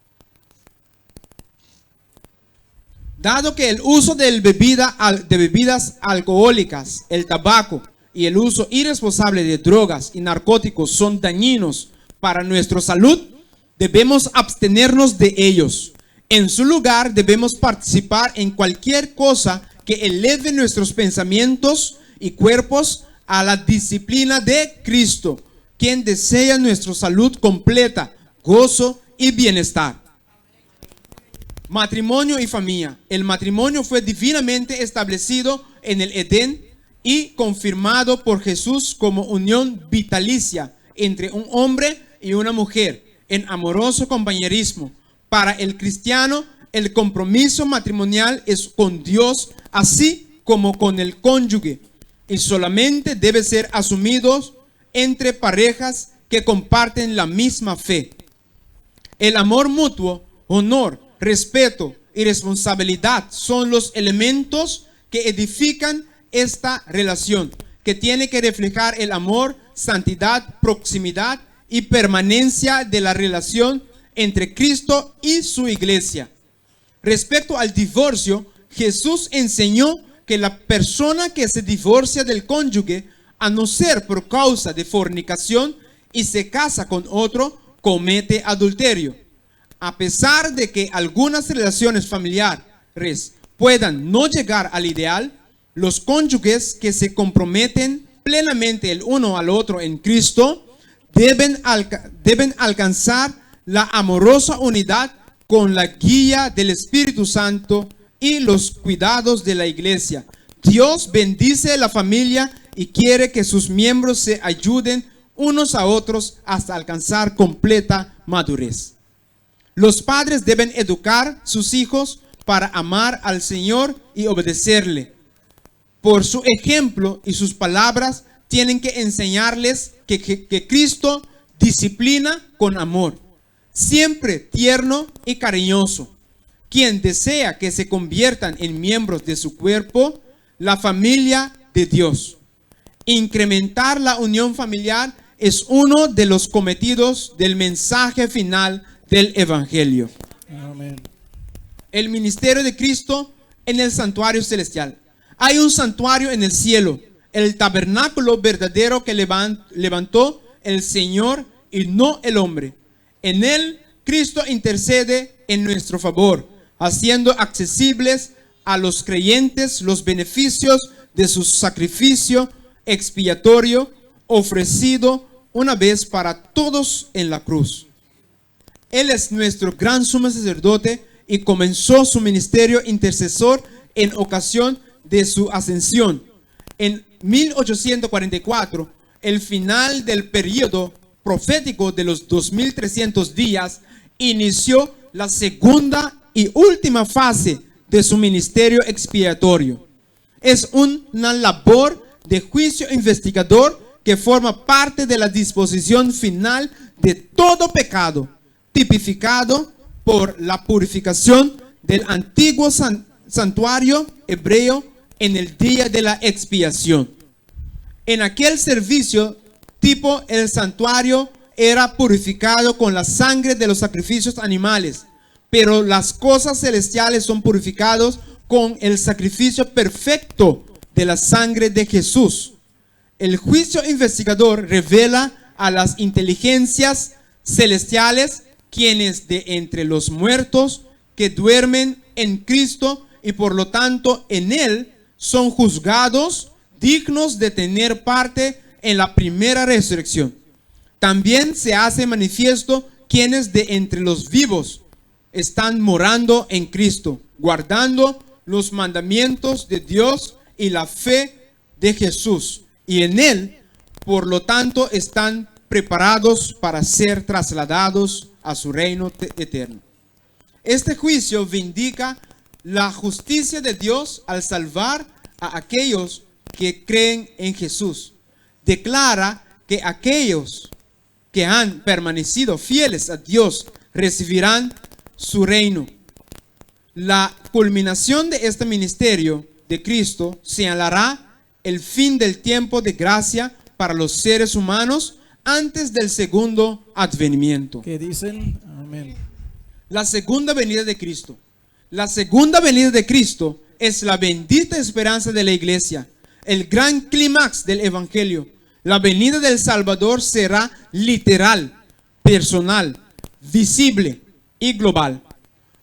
Dado que el uso de bebidas alcohólicas, el tabaco y el uso irresponsable de drogas y narcóticos son dañinos para nuestra salud, debemos abstenernos de ellos. En su lugar, debemos participar en cualquier cosa que eleve nuestros pensamientos y cuerpos a la disciplina de Cristo, quien desea nuestra salud completa, gozo y bienestar. Matrimonio y familia. El matrimonio fue divinamente establecido en el Edén y confirmado por Jesús como unión vitalicia entre un hombre y una mujer en amoroso compañerismo. Para el cristiano, el compromiso matrimonial es con Dios, así como con el cónyuge, y solamente debe ser asumido entre parejas que comparten la misma fe. El amor mutuo, honor, respeto y responsabilidad son los elementos que edifican esta relación, que tiene que reflejar el amor, santidad, proximidad y permanencia de la relación entre Cristo y su iglesia. Respecto al divorcio, Jesús enseñó que la persona que se divorcia del cónyuge, a no ser por causa de fornicación, y se casa con otro, comete adulterio. A pesar de que algunas relaciones familiares puedan no llegar al ideal, los cónyuges que se comprometen plenamente el uno al otro en Cristo deben alcanzar la amorosa unidad con la guía del Espíritu Santo y los cuidados de la iglesia. Dios bendice la familia y quiere que sus miembros se ayuden unos a otros hasta alcanzar completa madurez. Los padres deben educar sus hijos para amar al Señor y obedecerle. Por su ejemplo y sus palabras tienen que enseñarles que Cristo disciplina con amor, siempre tierno y cariñoso. Quien desea que se conviertan en miembros de su cuerpo, la familia de Dios. Incrementar la unión familiar es uno de los cometidos del mensaje final del Evangelio. Amén. El ministerio de Cristo en el santuario celestial. Hay un santuario en el cielo, el tabernáculo verdadero que levantó el Señor y no el hombre. En él Cristo intercede en nuestro favor, haciendo accesibles a los creyentes los beneficios de su sacrificio expiatorio ofrecido una vez para todos en la cruz. Él es nuestro gran sumo sacerdote y comenzó su ministerio intercesor en ocasión de su ascensión. En 1844, el final del periodo profético de los 2300 días, inició la segunda y última fase de su ministerio expiatorio. Es una labor de juicio investigador que forma parte de la disposición final de todo pecado, tipificado por la purificación del antiguo santuario hebreo en el día de la expiación. En aquel servicio tipo, el santuario era purificado con la sangre de los sacrificios animales, pero las cosas celestiales son purificados con el sacrificio perfecto de la sangre de Jesús. El juicio investigador revela a las inteligencias celestiales, quienes de entre los muertos que duermen en Cristo y por lo tanto en Él son juzgados dignos de tener parte en la primera resurrección. También se hace manifiesto quienes de entre los vivos están morando en Cristo, guardando los mandamientos de Dios y la fe de Jesús, y en Él, por lo tanto, están preparados para ser trasladados a su reino eterno. Este juicio vindica la justicia de Dios al salvar a aquellos que creen en Jesús. Declara que aquellos que han permanecido fieles a Dios recibirán su reino. La culminación de este ministerio de Cristo señalará el fin del tiempo de gracia para los seres humanos antes del segundo advenimiento. ¿Qué dicen? Amén. La segunda venida de Cristo. La segunda venida de Cristo es la bendita esperanza de la iglesia, el gran clímax del evangelio. La venida del Salvador será literal, personal, visible y global.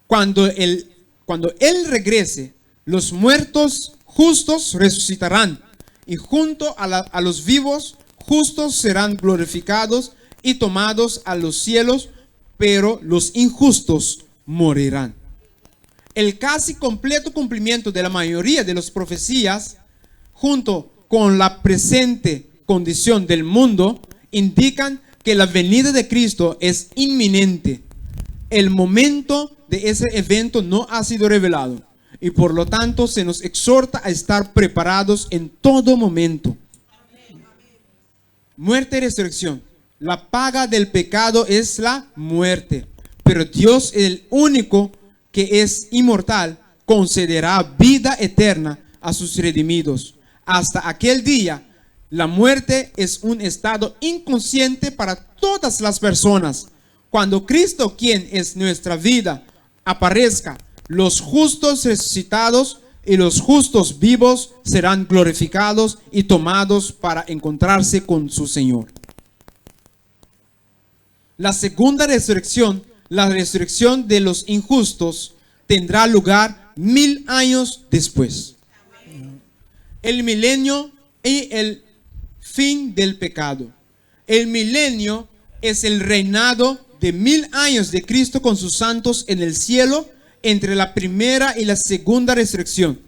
Cuando Él regrese, los muertos justos resucitarán y junto a los vivos justos serán glorificados y tomados a los cielos, pero los injustos morirán. El casi completo cumplimiento de la mayoría de las profecías, junto con la presente condición del mundo, indican que la venida de Cristo es inminente. El momento de ese evento no ha sido revelado y por lo tanto se nos exhorta a estar preparados en todo momento. Muerte y resurrección. La paga del pecado es la muerte, pero Dios, el único que es inmortal, concederá vida eterna a sus redimidos. Hasta aquel día, la muerte es un estado inconsciente para todas las personas. Cuando Cristo, quien es nuestra vida, aparezca, los justos resucitados y los justos vivos serán glorificados y tomados para encontrarse con su Señor. La segunda resurrección, la resurrección de los injustos, tendrá lugar 1000 años después. El milenio y el fin del pecado. El milenio es el reinado de 1000 años de Cristo con sus santos en el cielo entre la primera y la segunda resurrección.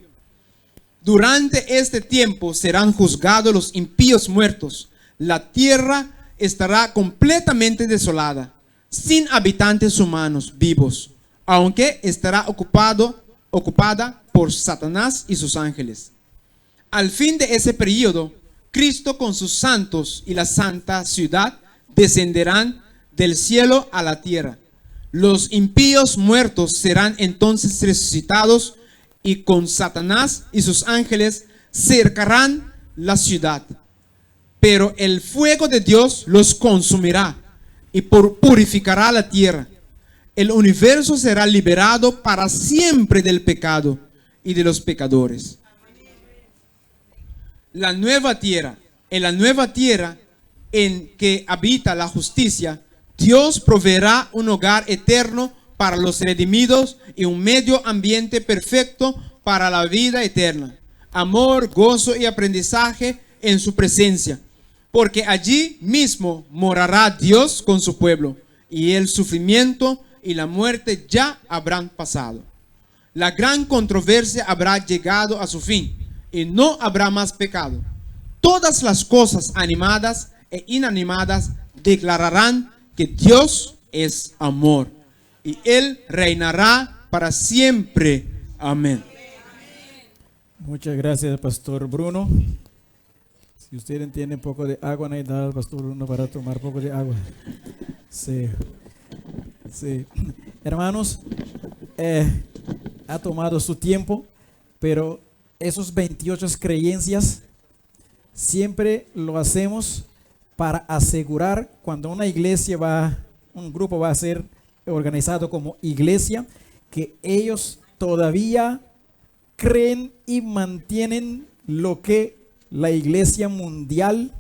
Durante este tiempo serán juzgados los impíos muertos. La tierra estará completamente desolada, sin habitantes humanos vivos, aunque estará ocupada por Satanás y sus ángeles. Al fin de ese periodo, Cristo con sus santos y la santa ciudad descenderán del cielo a la tierra. Los impíos muertos serán entonces resucitados y con Satanás y sus ángeles cercarán la ciudad. Pero el fuego de Dios los consumirá y purificará la tierra. El universo será liberado para siempre del pecado y de los pecadores. La nueva tierra, en la nueva tierra en que habita la justicia, Dios proveerá un hogar eterno para los redimidos y un medio ambiente perfecto para la vida eterna. Amor, gozo y aprendizaje en su presencia, porque allí mismo morará Dios con su pueblo y el sufrimiento y la muerte ya habrán pasado. La gran controversia habrá llegado a su fin y no habrá más pecado. Todas las cosas animadas e inanimadas declararán que Dios es amor y Él reinará para siempre. Amén. Muchas gracias, Pastor Bruno. Si ustedes tienen un poco de agua, necesitan al Pastor Bruno para tomar un poco de agua. Sí. Sí. Hermanos, ha tomado su tiempo, pero esos 28 creencias siempre lo hacemos para asegurar cuando una iglesia un grupo va a ser organizado como iglesia, que ellos todavía creen y mantienen lo que la iglesia mundial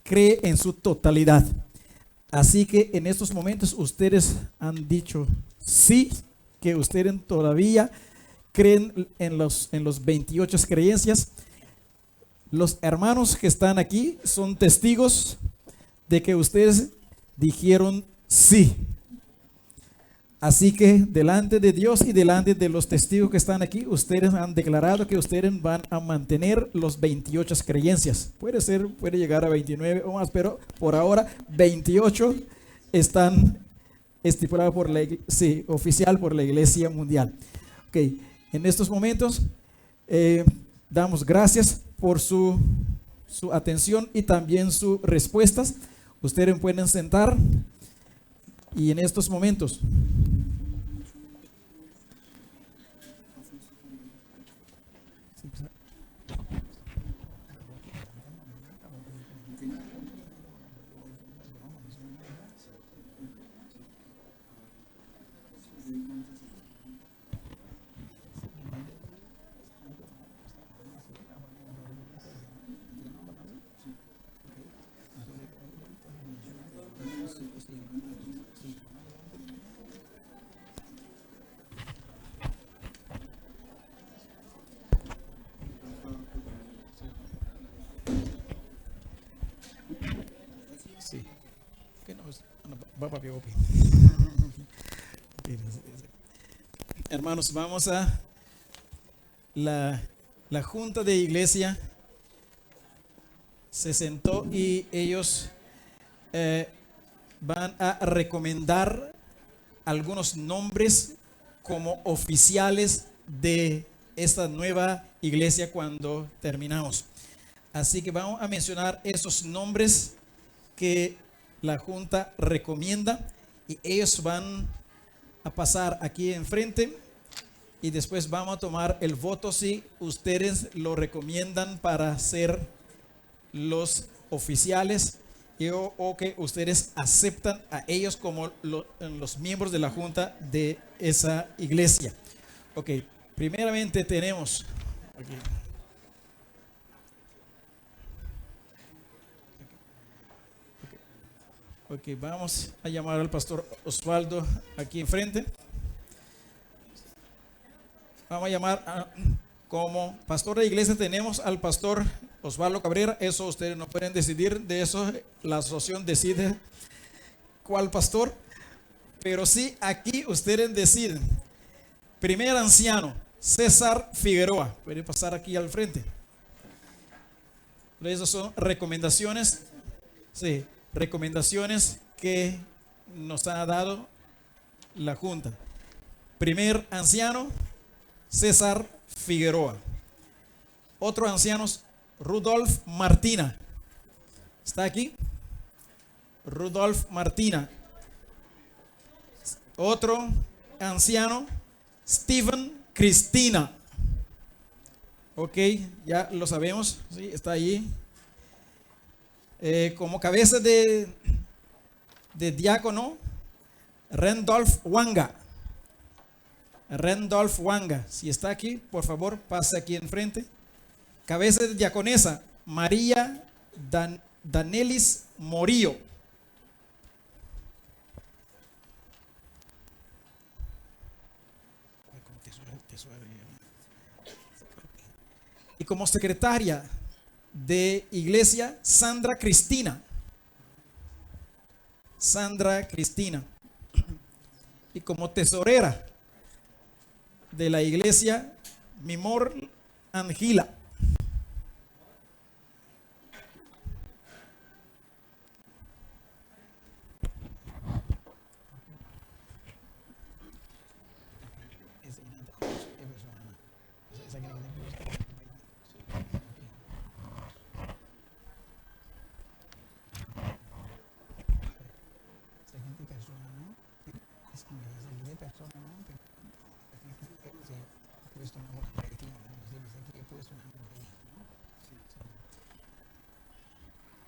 cree en su totalidad. Así que en estos momentos ustedes han dicho sí, que ustedes todavía creen en los 28 creencias. Los hermanos que están aquí son testigos de que ustedes dijeron sí. Así que delante de Dios y delante de los testigos que están aquí, ustedes han declarado que ustedes van a mantener los 28 creencias. Puede llegar a 29 o más, pero por ahora 28 están estipulados por oficial por la Iglesia Mundial. Okay. En estos momentos damos gracias por su atención y también sus respuestas. Ustedes pueden sentar y en estos momentos hermanos, vamos a la junta de iglesia se sentó y ellos van a recomendar algunos nombres como oficiales de esta nueva iglesia cuando terminamos. Así que vamos a mencionar esos nombres que la junta recomienda y ellos van a pasar aquí enfrente y después vamos a tomar el voto si ustedes lo recomiendan para ser los oficiales o que ustedes aceptan a ellos como los miembros de la junta de esa iglesia. Ok, primeramente tenemos aquí. Ok, vamos a llamar al pastor Osvaldo aquí enfrente. Vamos a llamar como pastor de iglesia tenemos al pastor Osvaldo Cabrera. Eso ustedes no pueden decidir, de eso la asociación decide cuál pastor. Pero sí, aquí ustedes deciden. Primer anciano, César Figueroa. Puede pasar aquí al frente. Esas son recomendaciones. Sí, recomendaciones que nos ha dado la junta. Primer anciano, César Figueroa. Otro anciano, Rudolf Martina. ¿Está aquí? Rudolf Martina. Otro anciano, Steven Cristina. Ok, ya lo sabemos. Sí, está allí. Como cabeza de diácono, Randolph Wanga. Randolph Wanga, si está aquí, por favor, pase aquí enfrente. Cabeza de diaconesa, María Danelis Morillo. Y como secretaria de iglesia, Sandra Cristina. Sandra Cristina. Y como tesorera de la iglesia, Mimor Angela.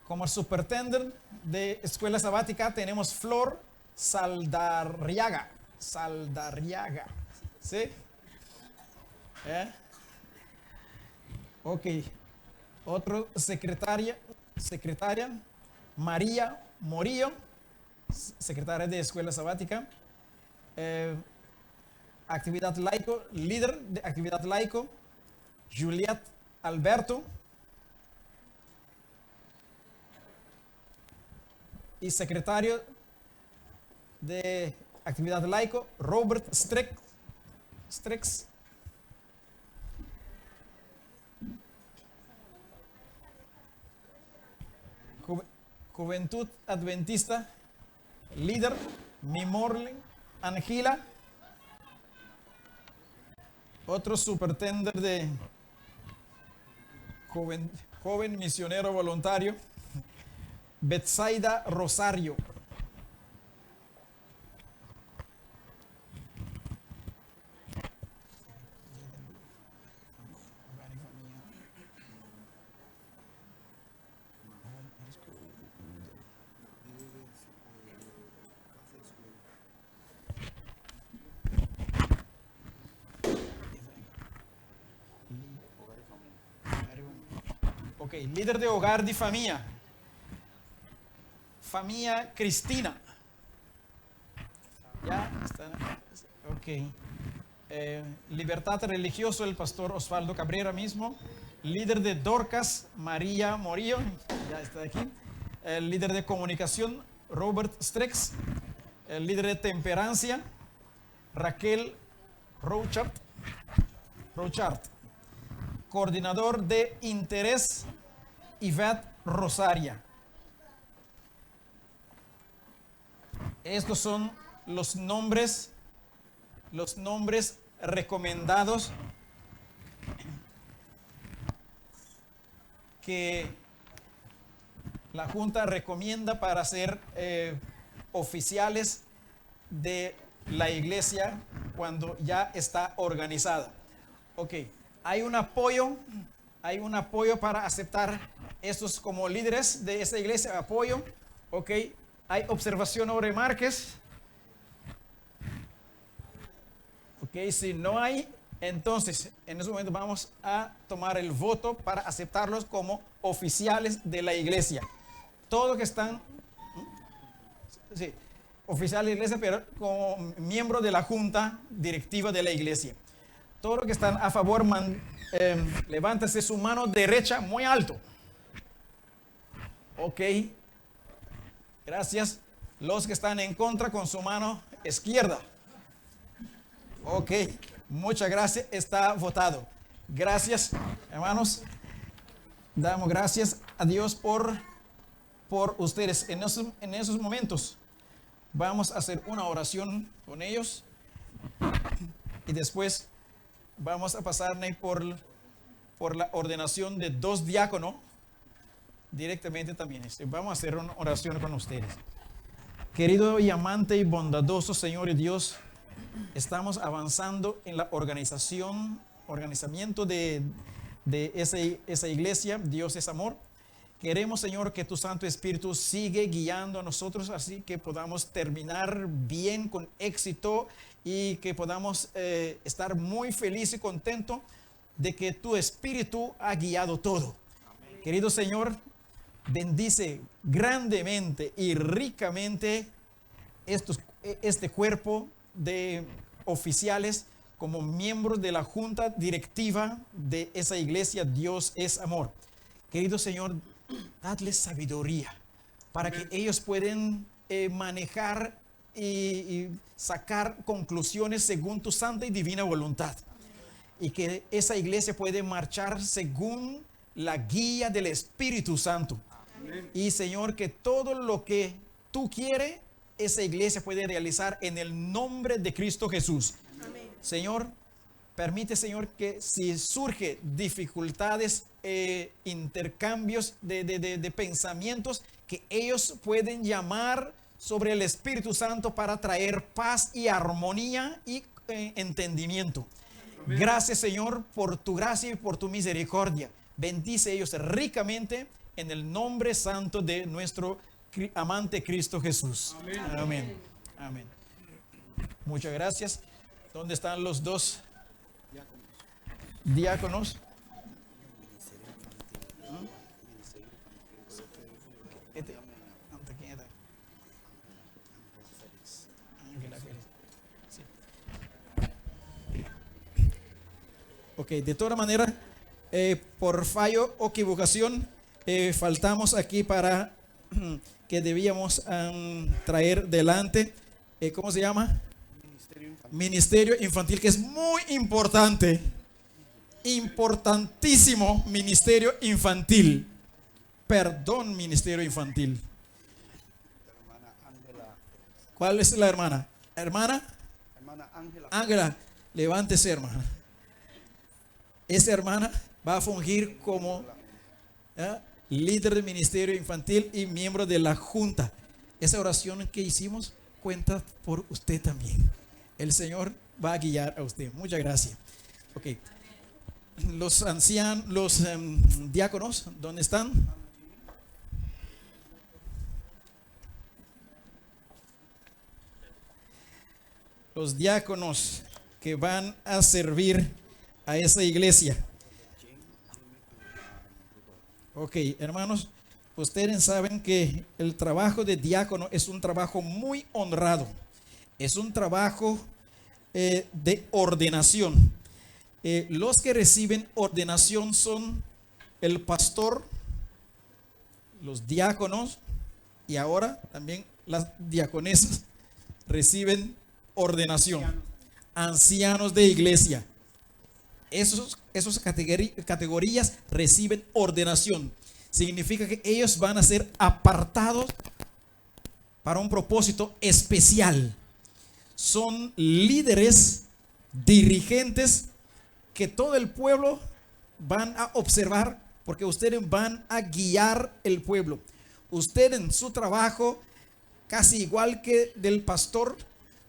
Como superintendente de escuela sabática tenemos Flor Saldarriaga. Saldarriaga. ¿Sí? Ok. Otro secretaria María Morillo, secretaria de escuela sabática. Actividad laico, líder de actividad laico, Juliet Alberto. Y secretario de actividad laico, Robert Strex. Juventud Adventista, líder, Mimorlen Angela. Otro superintendente de joven misionero voluntario, Betsaida Rosario. Ok, líder de hogar de familia. Familia Cristina. Ya está. Ok. Libertad religioso, el pastor Osvaldo Cabrera mismo. Líder de Dorcas, María Morillo. Ya está aquí. El líder de comunicación, Robert Strex. El líder de temperancia, Raquel Rochart. Coordinador de interés, Yvette Rosaria. Estos son los nombres recomendados que la Junta recomienda para ser oficiales de la iglesia cuando ya está organizada. Ok, hay un apoyo para aceptar estos como líderes de esta iglesia, apoyo. Ok, hay observación o remarques. Ok, si no hay, entonces en ese momento vamos a tomar el voto para aceptarlos como oficiales de la iglesia. Todos que están, sí, oficiales de la iglesia, pero como miembros de la junta directiva de la iglesia. Todos los que están a favor, levántese su mano derecha muy alto. Ok, gracias. Los que están en contra con su mano izquierda. Ok, muchas gracias, está votado. Gracias, hermanos. Damos gracias a Dios por ustedes. En esos momentos vamos a hacer una oración con ellos y después vamos a pasarle por la ordenación de 2 diáconos directamente también. Vamos a hacer una oración con ustedes. Querido y amante y bondadoso Señor y Dios, estamos avanzando en la organizamiento de esa iglesia. Dios es amor. Queremos, Señor, que tu Santo Espíritu sigue guiando a nosotros, así que podamos terminar bien, con éxito, y que podamos estar muy feliz y contento de que tu Espíritu ha guiado todo. Amén. Querido Señor, bendice grandemente y ricamente este cuerpo de oficiales como miembros de la junta directiva de esa iglesia. Dios es amor. Querido Señor, dadles sabiduría para que ellos puedan manejar y sacar conclusiones según tu santa y divina voluntad. Y que esa iglesia puede marchar según la guía del Espíritu Santo. Y Señor, que todo lo que tú quieres, esa iglesia puede realizar en el nombre de Cristo Jesús. Amén. Señor, permite, Señor, que si surge dificultades, intercambios de pensamientos, que ellos pueden llamar sobre el Espíritu Santo para traer paz y armonía y entendimiento. Amén. Gracias, Señor, por tu gracia y por tu misericordia. Bendice ellos ricamente en el nombre santo de nuestro amante Cristo Jesús. Amén. Amén. Amén. Muchas gracias. ¿Dónde están los 2 diáconos? Ok, de toda manera, por fallo o equivocación, faltamos aquí para que debíamos traer delante, ¿cómo se llama? Ministerio Infantil, que es muy importante, importantísimo ministerio infantil. Perdón, ministerio infantil. ¿Cuál es la hermana? Hermana Ángela, levántese, hermana. Esa hermana va a fungir como líder del ministerio infantil y miembro de la junta. Esa oración que hicimos cuenta por usted también. El Señor va a guiar a usted. Muchas gracias. Ok. Los ancianos, los diáconos, ¿dónde están? Los diáconos que van a servir a esa iglesia. Ok, hermanos, ustedes saben que el trabajo de diácono es un trabajo muy honrado. Es un trabajo de ordenación. Los que reciben ordenación son el pastor, los diáconos y ahora también las diaconesas reciben ordenación. ancianos de iglesia. Esos categorías reciben ordenación. Significa que ellos van a ser apartados para un propósito especial. Son líderes, dirigentes que todo el pueblo van a observar, porque ustedes van a guiar el pueblo. Usted en su trabajo, casi igual que del pastor,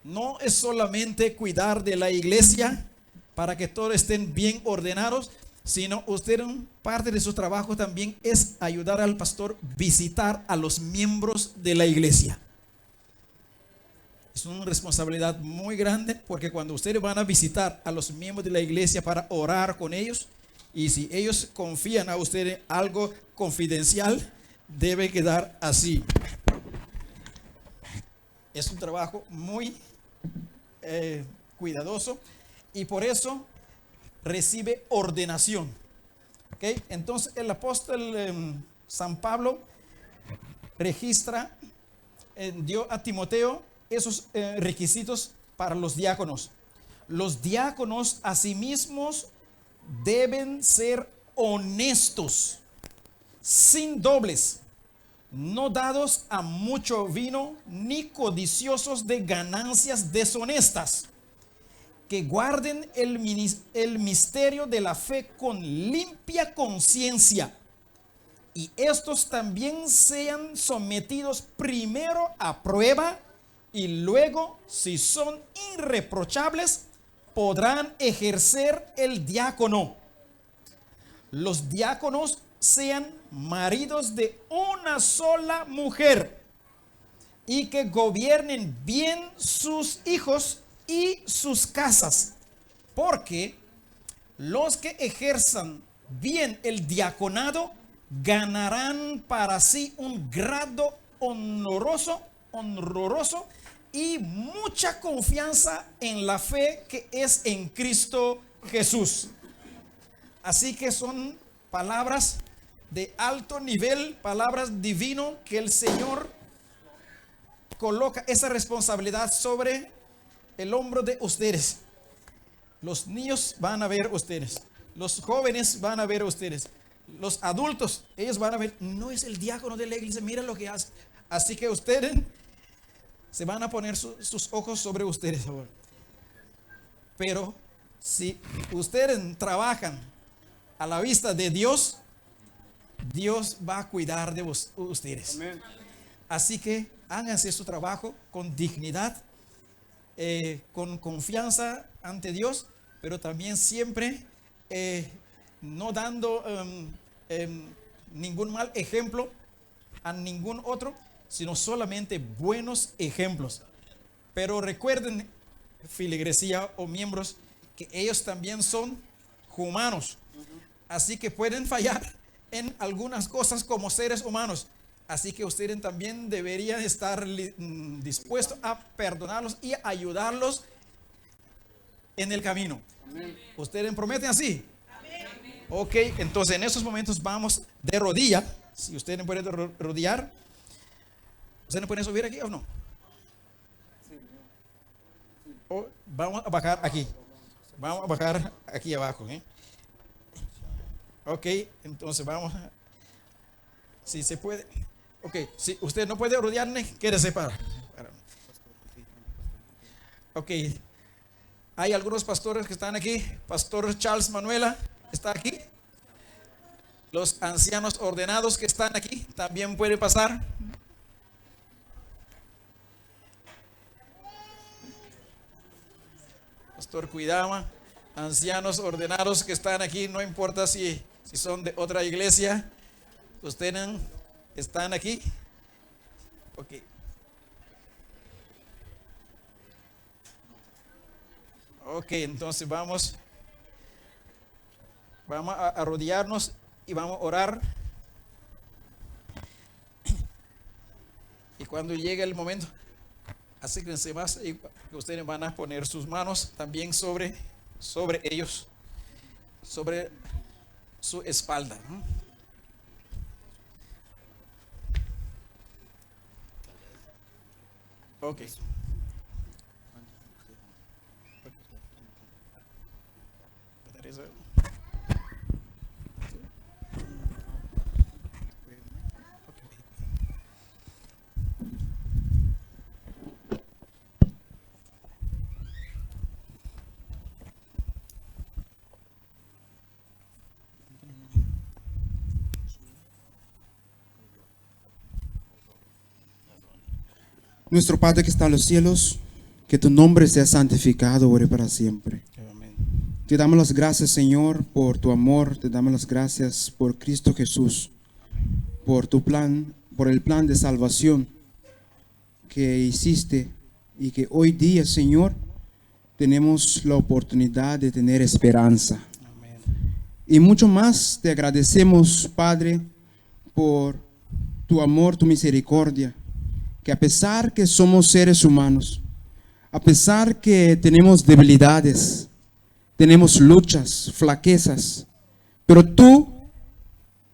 no es solamente cuidar de la iglesia para que todos estén bien ordenados, sino usted en parte de su trabajo también es ayudar al pastor visitar a los miembros de la iglesia. Es una responsabilidad muy grande, porque cuando ustedes van a visitar a los miembros de la iglesia para orar con ellos, y si ellos confían a ustedes algo confidencial, debe quedar así. Es un trabajo muy cuidadoso, y por eso recibe ordenación. ¿Okay? Entonces el apóstol San Pablo registra, dio a Timoteo esos requisitos para los diáconos. Los diáconos asimismo deben ser honestos, sin dobles, no dados a mucho vino, ni codiciosos de ganancias deshonestas, que guarden el misterio de la fe con limpia conciencia, y estos también sean sometidos primero a prueba, y luego, si son irreprochables, podrán ejercer el diácono. Los diáconos sean maridos de una sola mujer, y que gobiernen bien sus hijos y sus casas, porque los que ejerzan bien el diaconado ganarán para sí un grado honroso y mucha confianza en la fe que es en Cristo Jesús. Así que son palabras de alto nivel, palabras divinas, que el Señor coloca esa responsabilidad sobre el hombro de ustedes. Los niños van a ver ustedes, los jóvenes van a ver ustedes, los adultos, ellos van a ver, no es el diácono de la iglesia, mira lo que hace. Así que ustedes se van a poner sus ojos sobre ustedes ahora. Pero si ustedes trabajan a la vista de Dios, Dios va a cuidar de ustedes. Amén. Así que háganse su trabajo con dignidad, con confianza ante Dios, pero también siempre no dando ningún mal ejemplo a ningún otro, sino solamente buenos ejemplos. Pero recuerden, filigresía o miembros, que ellos también son humanos, así que pueden fallar en algunas cosas como seres humanos. Así que ustedes también deberían estar dispuestos a perdonarlos y ayudarlos en el camino. Amén. ¿Ustedes prometen así? Amén. Ok, entonces en estos momentos vamos de rodilla. Si ustedes pueden rodear, ¿ustedes pueden subir aquí o no? O vamos a bajar aquí. Vamos a bajar aquí abajo. Ok, entonces vamos a, si se puede. Ok, si usted no puede rodearme, quédese para. Ok, hay algunos pastores que están aquí. Pastor Charles Manuela está aquí. Los ancianos ordenados que están aquí también pueden pasar. Pastor Cuidama, ancianos ordenados que están aquí, no importa si son de otra iglesia, ustedes están aquí. Ok. Ok, entonces vamos a arrodillarnos y vamos a orar. Y cuando llegue el momento, acérquense más y ustedes van a poner sus manos también sobre ellos, sobre su espalda. Ok. Nuestro Padre que está en los cielos, que tu nombre sea santificado ahora y para siempre. Amén. Te damos las gracias, Señor, por tu amor. Te damos las gracias por Cristo Jesús, por tu plan, por el plan de salvación que hiciste y que hoy día, Señor, tenemos la oportunidad de tener esperanza. Amén. Y mucho más te agradecemos, Padre, por tu amor, tu misericordia, que a pesar que somos seres humanos, a pesar que tenemos debilidades, tenemos luchas, flaquezas, pero tú,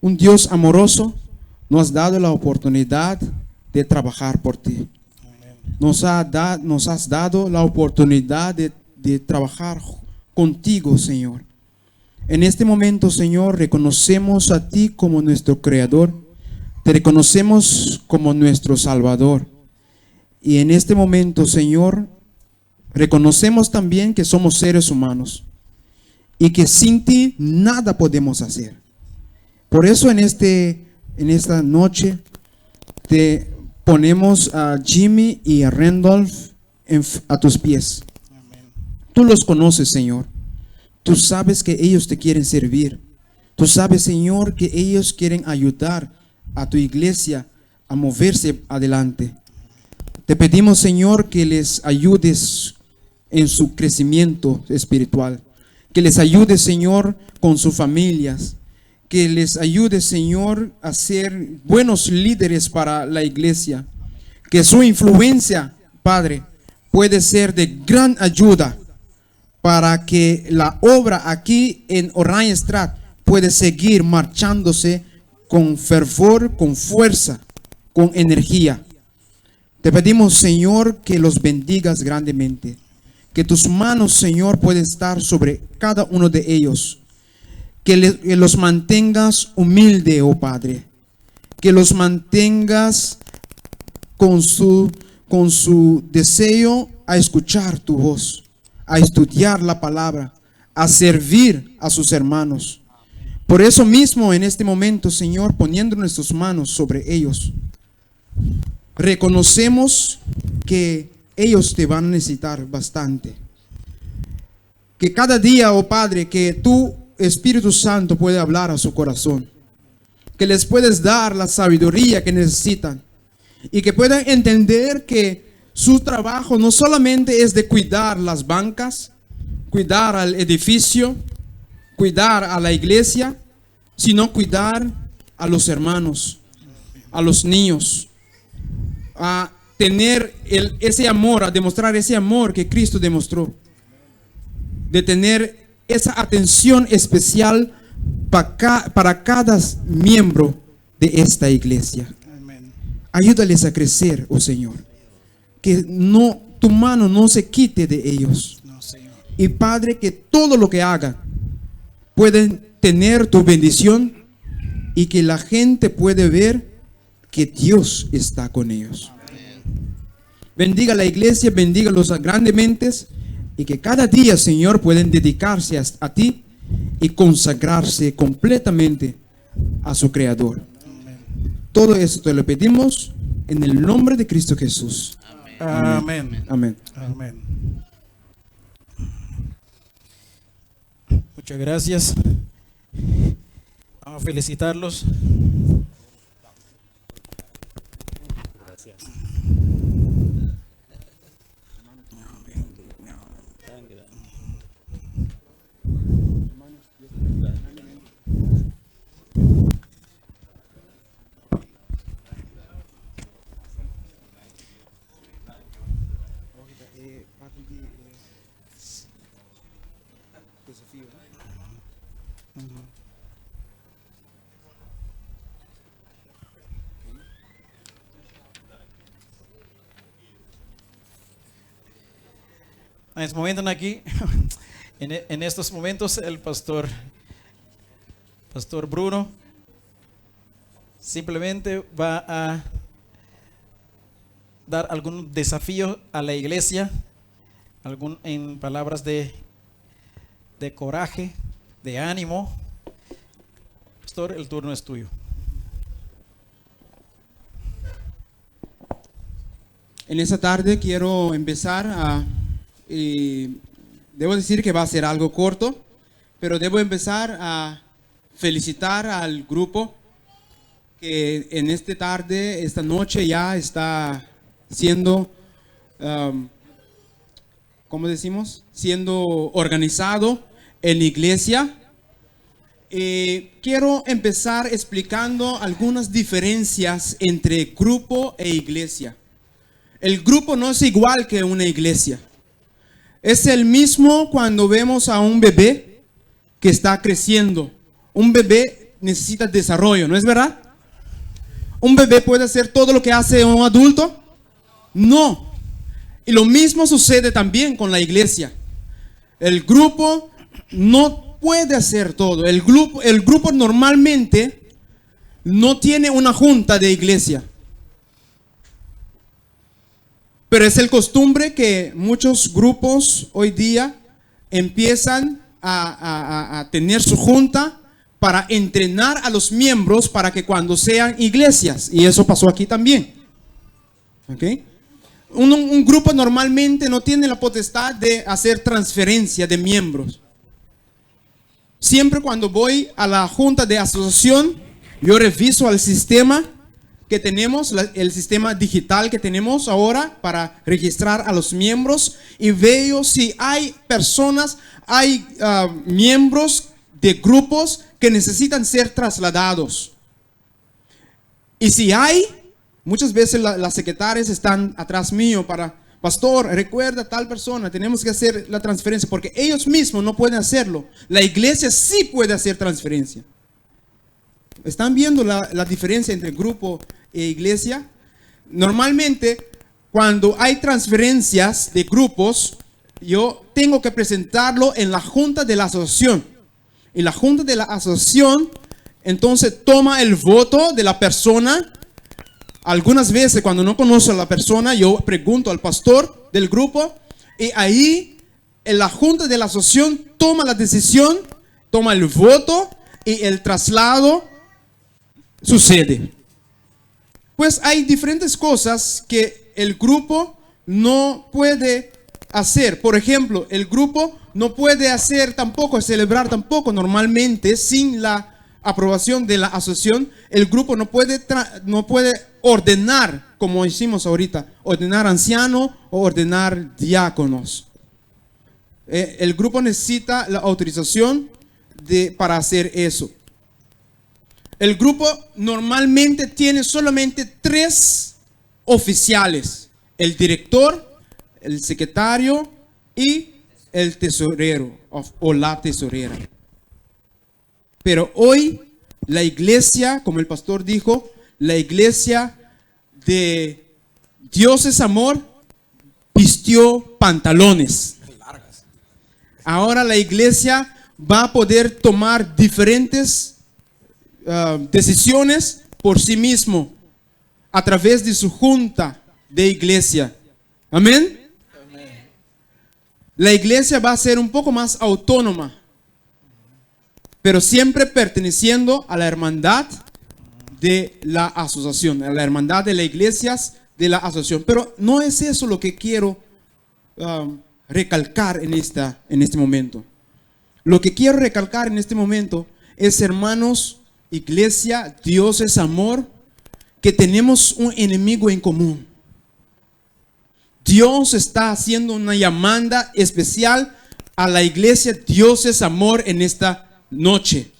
un Dios amoroso, nos has dado la oportunidad de trabajar por ti. Nos has dado la oportunidad de trabajar contigo, Señor. En este momento, Señor, reconocemos a ti como nuestro Creador. Te reconocemos como nuestro Salvador. Y en este momento, Señor, reconocemos también que somos seres humanos y que sin ti nada podemos hacer. Por eso en esta noche te ponemos a Jimmy y a Randolph a tus pies. Tú los conoces, Señor. Tú sabes que ellos te quieren servir. Tú sabes, Señor, que ellos quieren ayudar a tu iglesia a moverse adelante. Te pedimos, Señor, que les ayudes en su crecimiento espiritual. Que les ayudes, Señor, con sus familias. Que les ayudes, Señor, a ser buenos líderes para la iglesia. Que su influencia, Padre, puede ser de gran ayuda para que la obra aquí en Orion Strat puede seguir marchándose con fervor, con fuerza, con energía. Te pedimos, Señor, que los bendigas grandemente. Que tus manos, Señor, pueden estar sobre cada uno de ellos. Que los mantengas humilde, oh Padre. Que los mantengas con su deseo a escuchar tu voz, a estudiar la palabra, a servir a sus hermanos. Por eso mismo en este momento, Señor, poniendo nuestras manos sobre ellos, reconocemos que ellos te van a necesitar bastante. Que cada día, oh Padre, que tu Espíritu Santo puede hablar a su corazón. Que les puedes dar la sabiduría que necesitan. Y que puedan entender que su trabajo no solamente es de cuidar las bancas, cuidar al edificio, cuidar a la iglesia, sino cuidar a los hermanos, a los niños, a tener ese amor, a demostrar ese amor que Cristo demostró, de tener esa atención especial para cada miembro de esta iglesia. Ayúdales a crecer, oh Señor, que tu mano no se quite de ellos. Y Padre, que todo lo que hagan pueden tener tu bendición y que la gente puede ver que Dios está con ellos. Bendiga la iglesia, bendígalos grandemente y que cada día, Señor, pueden dedicarse a ti y consagrarse completamente a su Creador. Todo esto te lo pedimos en el nombre de Cristo Jesús. Amén. Amén. Amén. Muchas gracias. Vamos a felicitarlos. En este momento aquí En estos momentos el pastor Bruno simplemente va a dar algún desafío a la iglesia, en palabras de coraje, de ánimo. Pastor, el turno es tuyo. En esta tarde quiero empezar debo decir que va a ser algo corto, pero debo empezar a felicitar al grupo que en esta noche ya está siendo, ¿cómo decimos? Siendo organizado en la iglesia. Quiero empezar explicando algunas diferencias entre grupo e iglesia. El grupo no es igual que una iglesia. Es el mismo cuando vemos a un bebé que está creciendo. Un bebé necesita desarrollo, ¿no es verdad? ¿Un bebé puede hacer todo lo que hace un adulto? No. Y lo mismo sucede también con la iglesia. El grupo no puede hacer todo. El grupo normalmente no tiene una junta de iglesia. Pero es el costumbre que muchos grupos hoy día empiezan a tener su junta para entrenar a los miembros para que cuando sean iglesias. Y eso pasó aquí también. ¿Okay? Un grupo normalmente no tiene la potestad de hacer transferencia de miembros. Siempre cuando voy a la junta de asociación, yo reviso el sistema que tenemos, el sistema digital que tenemos ahora para registrar a los miembros, y veo si hay personas, hay miembros de grupos que necesitan ser trasladados. Y si hay, muchas veces las secretarias están atrás mío para, pastor, recuerda tal persona, tenemos que hacer la transferencia, porque ellos mismos no pueden hacerlo. La iglesia sí puede hacer transferencia. ¿Están viendo la diferencia entre grupo e iglesia? Normalmente, cuando hay transferencias de grupos, yo tengo que presentarlo en la junta de la asociación. Y la junta de la asociación, entonces, toma el voto de la persona. Algunas veces, cuando no conozco a la persona, yo pregunto al pastor del grupo, y ahí, en la junta de la asociación, toma la decisión, toma el voto, y el traslado sucede. Pues hay diferentes cosas que el grupo no puede hacer. Por ejemplo, el grupo no puede hacer tampoco, celebrar tampoco normalmente sin la aprobación de la asociación. El grupo no puede ordenar, como hicimos ahorita, ordenar ancianos o ordenar diáconos. El grupo necesita la autorización para hacer eso. El grupo normalmente tiene solamente 3 oficiales: el director, el secretario y el tesorero o la tesorera. Pero hoy la iglesia, como el pastor dijo, la iglesia de Dios es amor, vistió pantalones. Ahora la iglesia va a poder tomar diferentes decisiones por sí mismo a través de su junta de iglesia. Amén. La iglesia va a ser un poco más autónoma, pero siempre perteneciendo a la hermandad de la asociación, a la hermandad de las iglesias de la asociación. Pero no es eso lo que quiero recalcar en este momento. Lo que quiero recalcar en este momento es, hermanos, iglesia, Dios es amor, que tenemos un enemigo en común. Dios está haciendo una llamada especial a la iglesia. Dios es amor en esta noche.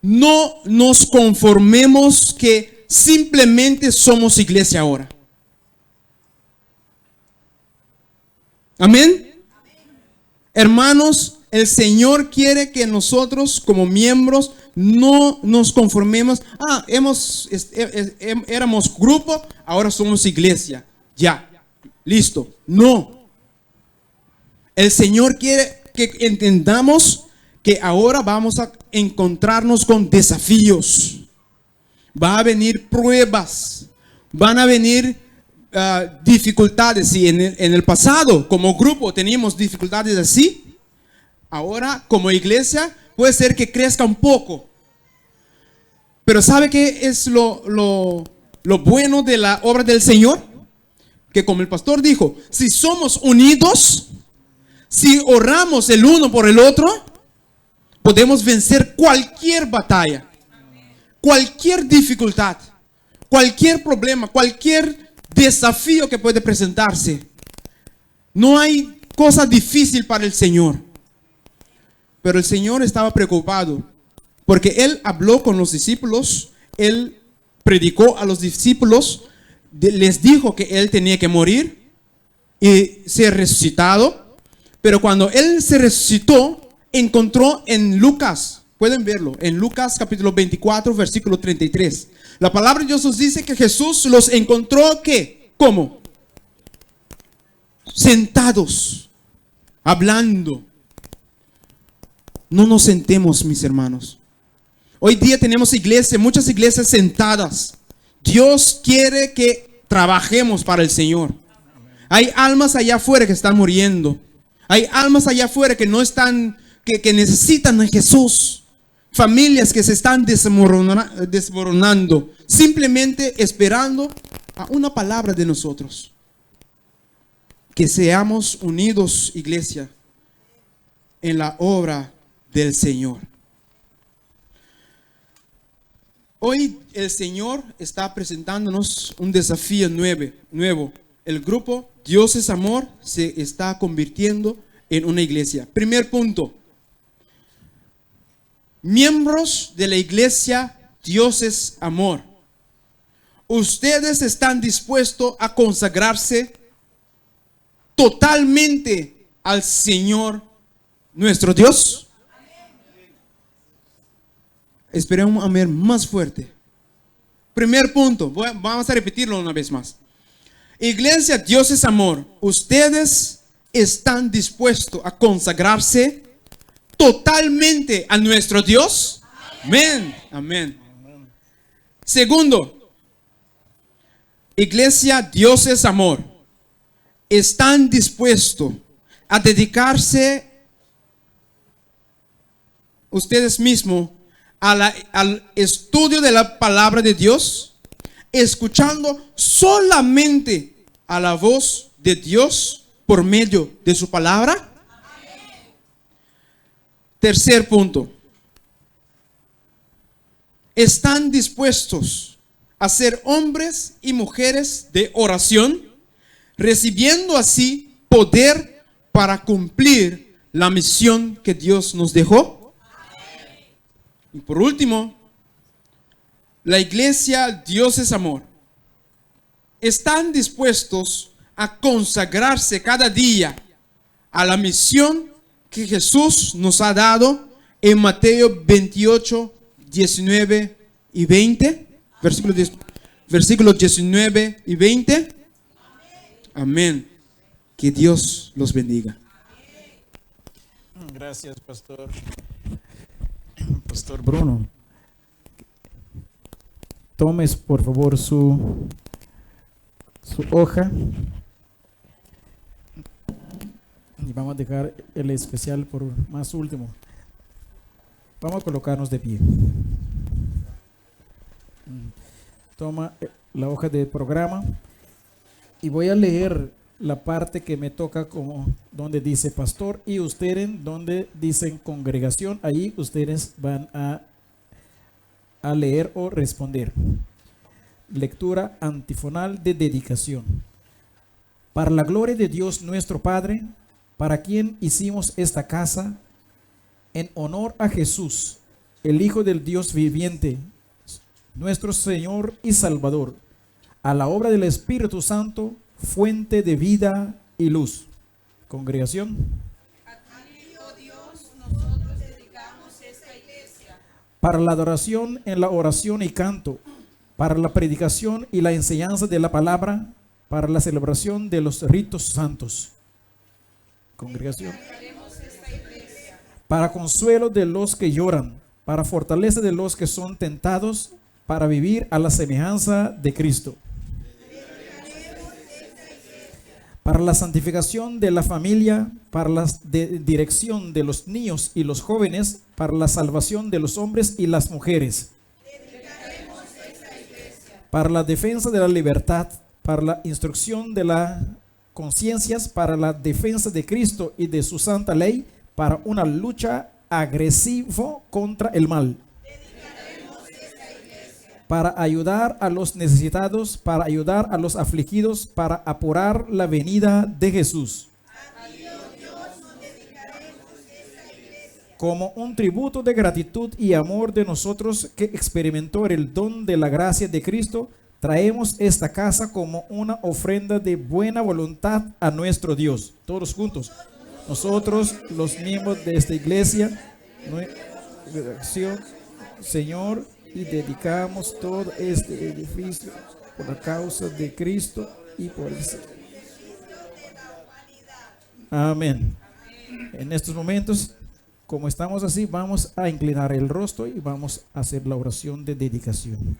No nos conformemos que simplemente somos iglesia ahora. Amén. Hermanos, el Señor quiere que nosotros como miembros no nos conformemos. Éramos grupo, ahora somos iglesia. Ya, listo. No. El Señor quiere que entendamos que ahora vamos a encontrarnos con desafíos. Va a venir pruebas, van a venir dificultades. Si en el pasado como grupo teníamos dificultades así, ahora como iglesia puede ser que crezca un poco. Pero ¿sabe qué es lo bueno de la obra del Señor? Que como el pastor dijo, si somos unidos, si oramos el uno por el otro, podemos vencer cualquier batalla, cualquier dificultad, cualquier problema, cualquier desafío que puede presentarse. No hay cosa difícil para el Señor. Pero el Señor estaba preocupado porque Él habló con los discípulos, Él predicó a los discípulos, les dijo que Él tenía que morir y ser resucitado. Pero cuando Él se resucitó, encontró en Lucas, pueden verlo, en Lucas capítulo 24, versículo 33. La palabra de Dios nos dice que Jesús los encontró, ¿qué? ¿Cómo? Sentados, hablando. No nos sentemos, mis hermanos. Hoy día tenemos iglesias, muchas iglesias sentadas. Dios quiere que trabajemos para el Señor. Hay almas allá afuera que están muriendo. Hay almas allá afuera que no están, que necesitan a Jesús. Familias que se están desmoronando, simplemente esperando a una palabra de nosotros. Que seamos unidos, iglesia, en la obra del Señor. Hoy el Señor está presentándonos un desafío nuevo. El grupo Dios es Amor se está convirtiendo en una iglesia. Primer punto. Miembros de la iglesia Dios es Amor. ¿Ustedes están dispuestos a consagrarse totalmente al Señor nuestro Dios? Esperemos un amén más fuerte. Primer punto, vamos a repetirlo una vez más. Iglesia, Dios es Amor. ¿Ustedes están dispuestos a consagrarse totalmente a nuestro Dios? Amén. Amén. Segundo, Iglesia, Dios es Amor. ¿Están dispuestos a dedicarse ustedes mismos al estudio de la palabra de Dios, escuchando solamente a la voz de Dios por medio de su palabra? Amén. Tercer punto. ¿Están dispuestos a ser hombres y mujeres de oración, recibiendo así poder para cumplir la misión que Dios nos dejó? Y por último, la iglesia Dios es Amor. ¿Están dispuestos a consagrarse cada día a la misión que Jesús nos ha dado en Mateo 28, 19 y 20? Versículos 19 y 20. Amén. Que Dios los bendiga. Gracias, pastor. Pastor Bruno, tomes por favor su hoja y vamos a dejar el especial por más último. Vamos a colocarnos de pie. Toma la hoja de programa y voy a leer la parte que me toca, como donde dice pastor, y ustedes donde dicen congregación. Ahí ustedes van a leer o responder. Lectura antifonal de dedicación. Para la gloria de Dios nuestro Padre, para quien hicimos esta casa, en honor a Jesús, el Hijo del Dios viviente, nuestro Señor y Salvador, a la obra del Espíritu Santo, fuente de vida y luz. Congregación. A ti, oh Dios, nosotros dedicamos esta iglesia. Para la adoración en la oración y canto, para la predicación y la enseñanza de la palabra, para la celebración de los ritos santos. Congregación. Dedicaremos esta iglesia para consuelo de los que lloran, para fortaleza de los que son tentados, para vivir a la semejanza de Cristo. Para la santificación de la familia, para la dirección de los niños y los jóvenes, para la salvación de los hombres y las mujeres. Para la defensa de la libertad, para la instrucción de las conciencias, para la defensa de Cristo y de su santa ley, para una lucha agresiva contra el mal. Para ayudar a los necesitados, para ayudar a los afligidos, para apurar la venida de Jesús. Como un tributo de gratitud y amor de nosotros que experimentó el don de la gracia de Cristo, traemos esta casa como una ofrenda de buena voluntad a nuestro Dios. Todos juntos. Nosotros, los miembros de esta iglesia, Señor, y dedicamos todo este edificio por la causa de Cristo y por el Señor. Amén. En estos momentos, como estamos así, vamos a inclinar el rostro y vamos a hacer la oración de dedicación.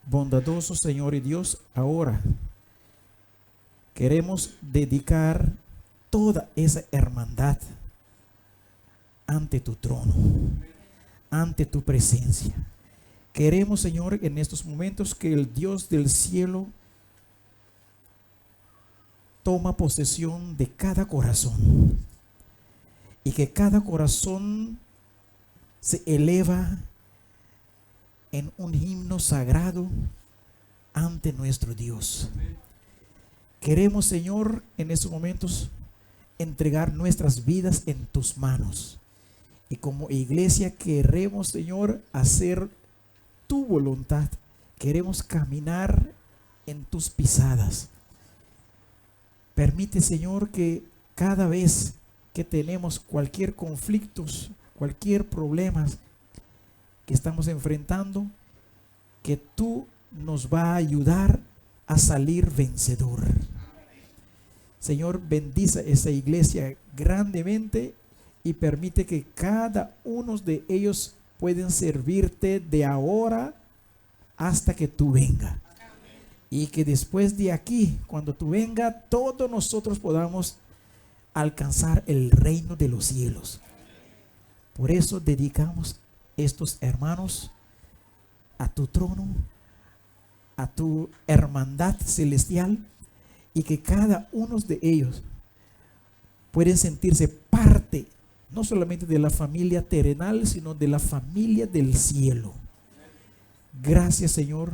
Bondadoso Señor y Dios, ahora queremos dedicar toda esa hermandad ante tu trono, ante tu presencia. Queremos, Señor, en estos momentos que el Dios del cielo toma posesión de cada corazón y que cada corazón se eleva en un himno sagrado ante nuestro Dios. Queremos, Señor, en estos momentos entregar nuestras vidas en tus manos. Y como iglesia queremos, Señor, hacer tu voluntad. Queremos caminar en tus pisadas. Permite, Señor, que cada vez que tenemos cualquier conflicto, cualquier problema que estamos enfrentando, que tú nos va a ayudar a salir vencedor. Señor, bendice esa iglesia grandemente y permite que cada uno de ellos pueden servirte de ahora hasta que tú venga. Y que después de aquí, cuando tú venga, todos nosotros podamos alcanzar el reino de los cielos. Por eso dedicamos estos hermanos a tu trono, a tu hermandad celestial, y que cada uno de ellos pueden sentirse parte no solamente de la familia terrenal, sino de la familia del cielo. Gracias, Señor.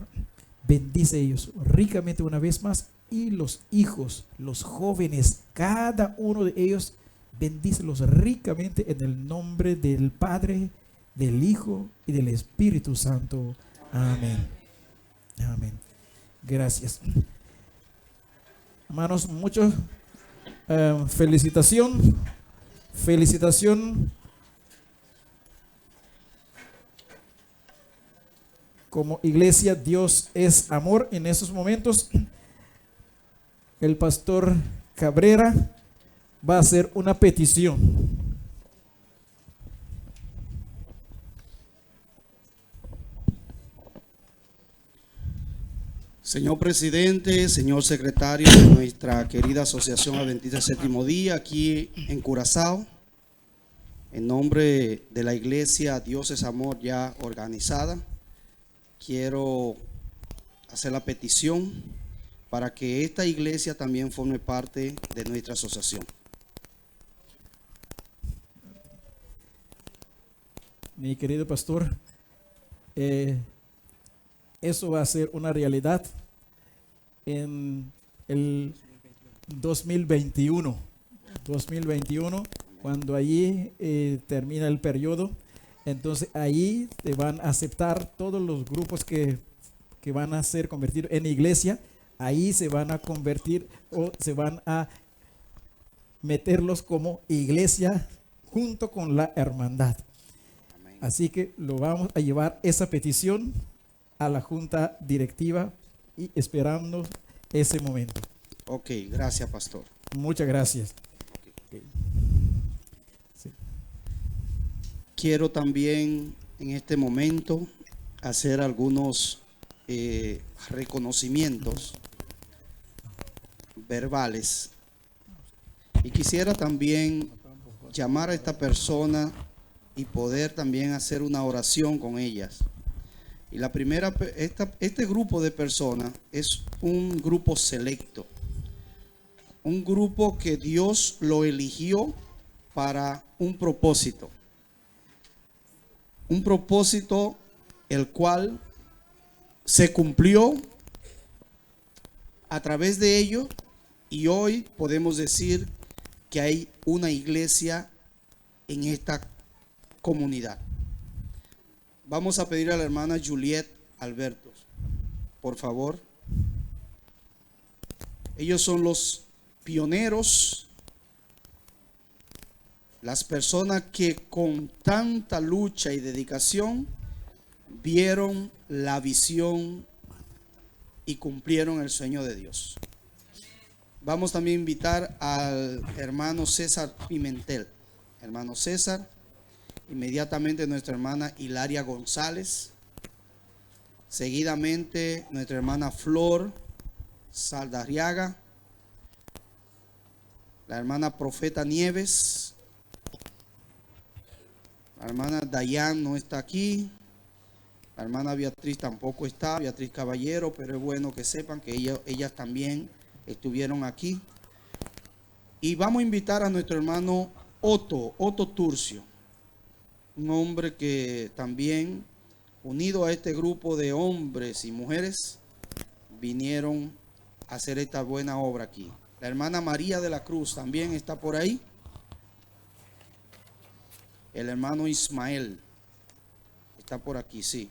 Bendice ellos ricamente una vez más, y los hijos, los jóvenes, cada uno de ellos, bendícelos ricamente en el nombre del Padre, del Hijo y del Espíritu Santo. Amén. Amén. Gracias. Hermanos, mucho felicitación. Como iglesia, Dios es amor. En esos momentos, el pastor Cabrera va a hacer una petición. Señor presidente, señor secretario de nuestra querida Asociación Adventista Séptimo Día aquí en Curazao, en nombre de la iglesia Dios es Amor ya organizada, quiero hacer la petición para que esta iglesia también forme parte de nuestra asociación. Mi querido pastor, eso va a ser una realidad en el 2021, cuando allí termina el periodo. Entonces allí te van a aceptar todos los grupos que van a ser convertidos en iglesia. Ahí se van a convertir o se van a meterlos como iglesia junto con la hermandad. Así que lo vamos a llevar esa petición a la junta directiva y esperando ese momento. Ok, gracias pastor. Muchas gracias. quiero también en este momento hacer algunos reconocimientos verbales. Y quisiera también llamar a esta persona y poder también hacer una oración con ellas. Y la primera, este grupo de personas es un grupo selecto, un grupo que Dios lo eligió para un propósito el cual se cumplió a través de ello, y hoy podemos decir que hay una iglesia en esta comunidad. Vamos a pedir a la hermana Juliet Albertos, por favor. Ellos son los pioneros, las personas que con tanta lucha y dedicación vieron la visión y cumplieron el sueño de Dios. Vamos también a invitar al hermano César Pimentel. Hermano César, inmediatamente nuestra hermana Hilaria González, seguidamente nuestra hermana Flor Saldarriaga, la hermana Profeta Nieves, la hermana Dayan no está aquí, la hermana Beatriz tampoco está, Beatriz Caballero, pero es bueno que sepan que ellas también estuvieron aquí. Y vamos a invitar a nuestro hermano Otto Turcio, un hombre que también, unido a este grupo de hombres y mujeres, vinieron a hacer esta buena obra aquí. La hermana María de la Cruz también está por ahí. El hermano Ismael está por aquí, sí.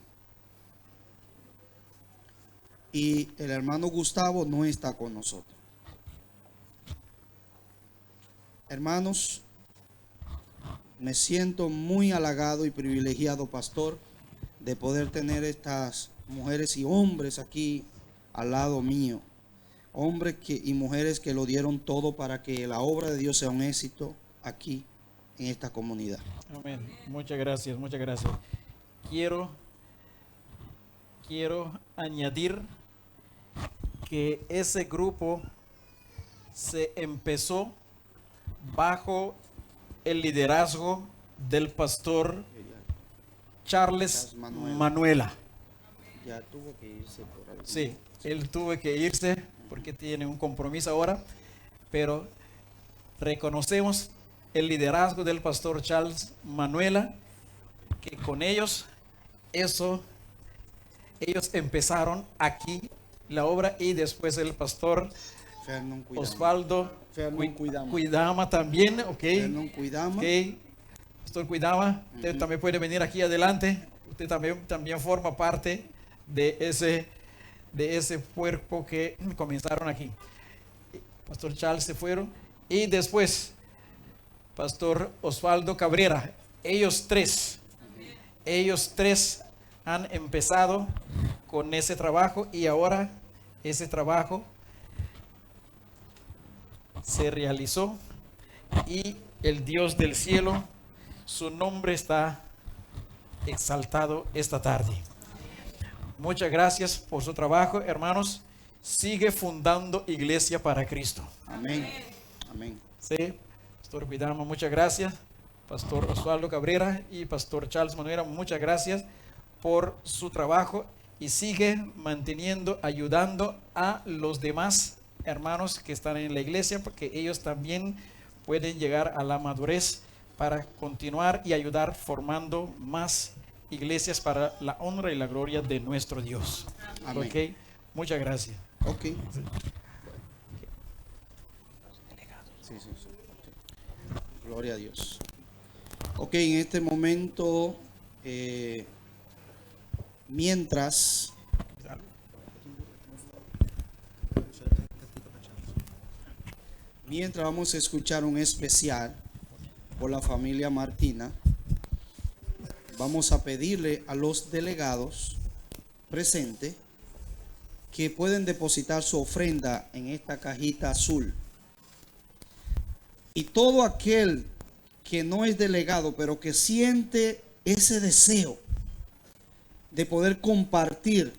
Y el hermano Gustavo no está con nosotros. Hermanos, me siento muy halagado y privilegiado, pastor, de poder tener estas mujeres y hombres aquí al lado mío. Hombres y mujeres que lo dieron todo para que la obra de Dios sea un éxito aquí en esta comunidad. Amén. Muchas gracias, muchas gracias. Quiero añadir que ese grupo se empezó bajo el liderazgo del pastor Charles Manuela. Ya tuvo que irse por ahí. Sí, él tuvo que irse porque tiene un compromiso ahora, pero reconocemos el liderazgo del pastor Charles Manuela, que con ellos empezaron aquí la obra, y después el pastor Osvaldo Cuidama también, ok. Pastor Cuidama, usted también puede venir aquí adelante. Usted también forma parte de ese cuerpo que comenzaron aquí. Pastor Charles se fueron, y después Pastor Osvaldo Cabrera. Ellos tres han empezado con ese trabajo, y ahora ese trabajo se realizó, y el Dios del cielo, su nombre está exaltado esta tarde. Muchas gracias por su trabajo, hermanos. Sigue fundando iglesia para Cristo. Amén. Amén. Sí, Pastor Cuidama, muchas gracias. Pastor Osvaldo Cabrera y Pastor Charles Manuela, muchas gracias por su trabajo, y sigue manteniendo, ayudando a los demás hermanos que están en la iglesia, porque ellos también pueden llegar a la madurez para continuar y ayudar formando más iglesias para la honra y la gloria de nuestro Dios. Amén. Okay. Muchas gracias. Ok. Sí. Gloria a Dios. Ok, en este momento, mientras vamos a escuchar un especial por la familia Martina, vamos a pedirle a los delegados presentes que pueden depositar su ofrenda en esta cajita azul. Y todo aquel que no es delegado, pero que siente ese deseo de poder compartir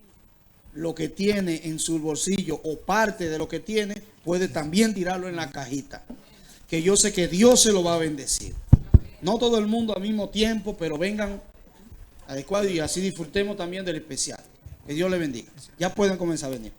lo que tiene en su bolsillo o parte de lo que tiene, puede también tirarlo en la cajita, que yo sé que Dios se lo va a bendecir. No todo el mundo al mismo tiempo, pero vengan adecuados y así disfrutemos también del especial. Que Dios le bendiga. Ya pueden comenzar a venir.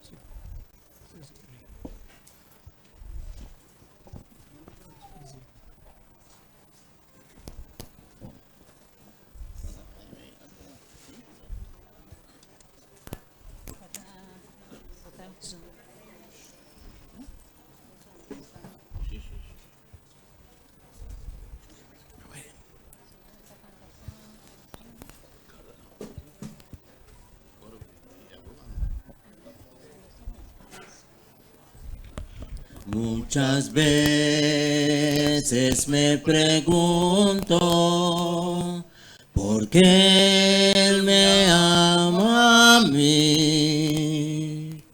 Muchas veces me pregunto por qué Él me ama a mí.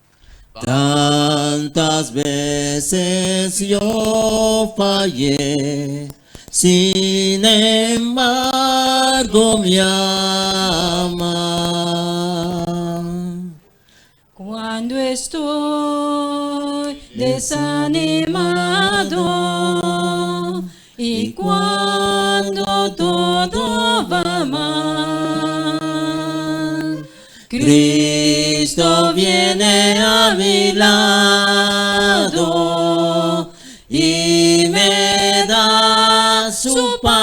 Tantas veces yo fallé, sin embargo me ama. Cuando estoy desanimado y cuando todo va mal, Cristo viene a mi lado y me da su paz.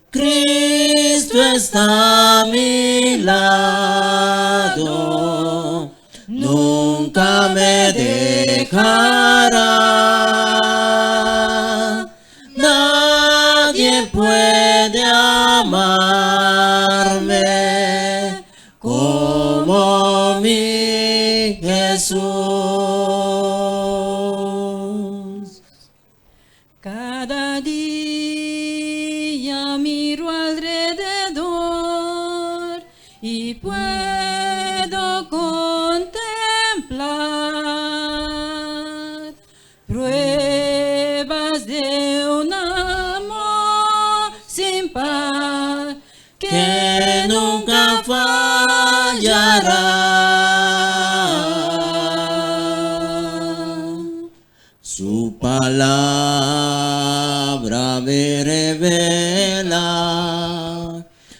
Cristo está a mi lado, nunca me dejará. Nadie puede amarme como mi Jesús. cada día miro alrededor y puedo contemplar pruebas de un amor sin par Que nunca fallará. Su palabra me revela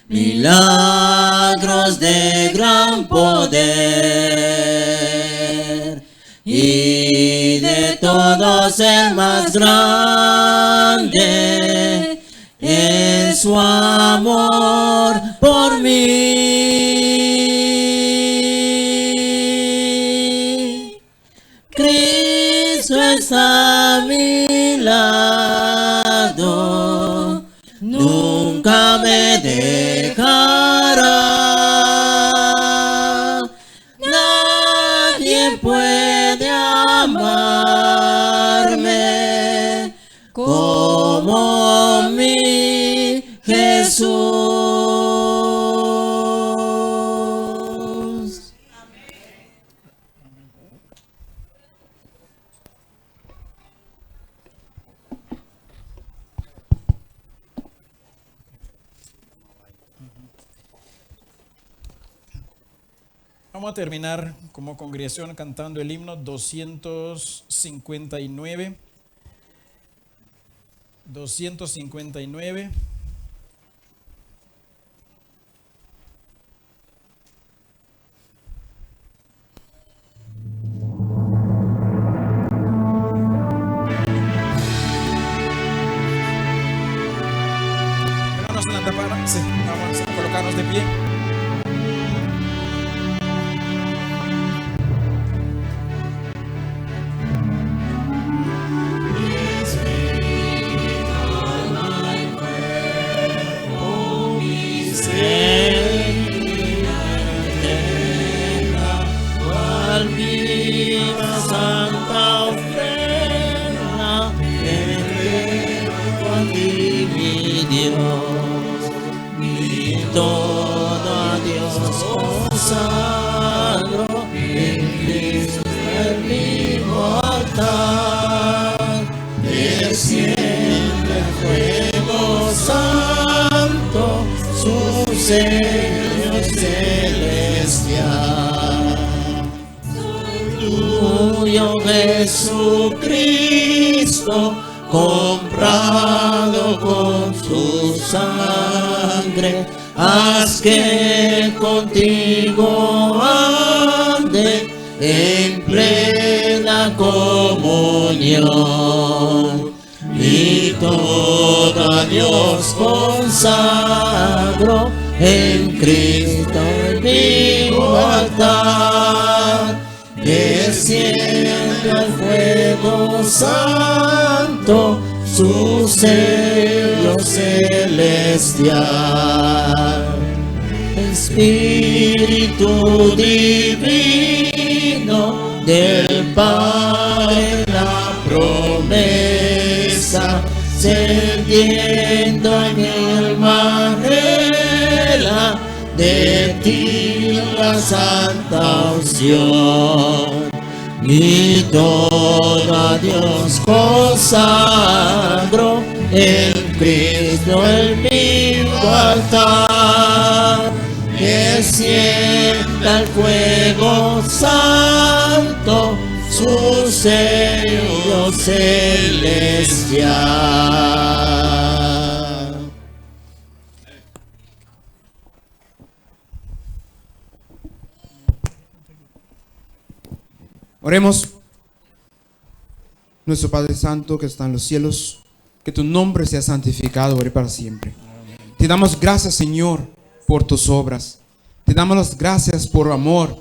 milagros de gran poder, y de todos el más grande es su amor por mí. Cristo está a mi lado, nunca me dejará. Nadie puede amarme como mi Jesús. Vamos a terminar como congregación cantando el himno 259. 259. Hermanos, en la tapana, sí, vamos a colocarnos de pie. Santa ofrenda, a ti, mi Dios, y todo a Dios consagro, en Cristo el vivo altar. sello celestial. Tuyo Jesucristo, comprado con su sangre, haz que contigo ande en plena comunión, y todo a Dios consagro en Cristo el vivo altar, desciende al fuego santo su sello celestial. Espíritu divino del Padre, la promesa cendiendo en el manera de ti la santa unción, y todo a Dios consagro en Cristo el vivo altar, que sienta el fuego santo su sello celestial. Oremos. Nuestro Padre Santo que está en los cielos, que tu nombre sea santificado hoy para siempre. Te damos gracias, Señor, por tus obras. Te damos las gracias por amor,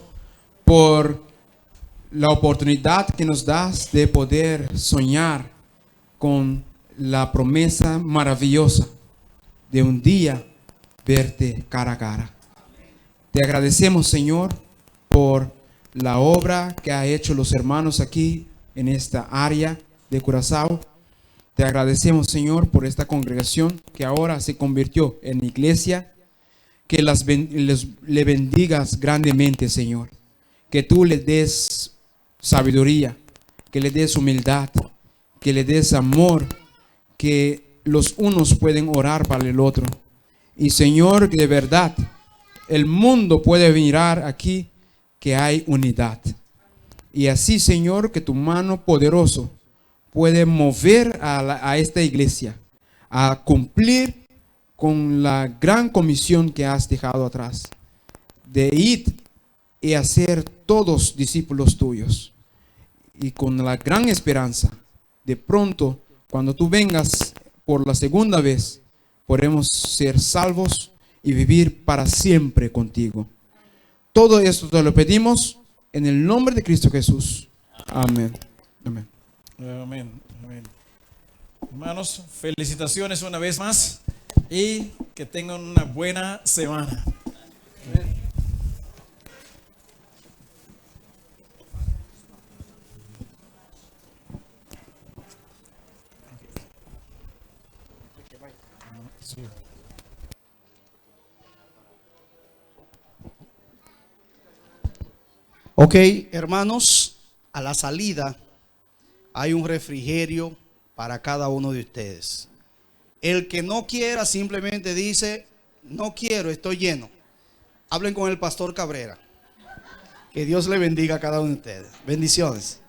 por la oportunidad que nos das de poder soñar con la promesa maravillosa de un día verte cara a cara. Te agradecemos, Señor, por la obra que ha hecho los hermanos aquí en esta área de Curazao. Te agradecemos, Señor, por esta congregación que ahora se convirtió en iglesia. Que le bendigas grandemente, Señor. Que tú le des sabiduría, que le des humildad, que le des amor, que los unos pueden orar para el otro. Y, Señor, que de verdad el mundo puede mirar aquí que hay unidad. Y así, Señor, que tu mano poderosa puede mover a esta iglesia a cumplir con la gran comisión que has dejado atrás, de ir y hacer todos discípulos tuyos. Y con la gran esperanza, de pronto, cuando tú vengas por la segunda vez, podremos ser salvos y vivir para siempre contigo. Todo esto te lo pedimos en el nombre de Cristo Jesús. Amén. Amén. Amén. Amén. Hermanos, felicitaciones una vez más y que tengan una buena semana. Ok, hermanos, a la salida hay un refrigerio para cada uno de ustedes. El que no quiera simplemente dice, no quiero, estoy lleno. Hablen con el pastor Cabrera. Que Dios le bendiga a cada uno de ustedes. Bendiciones.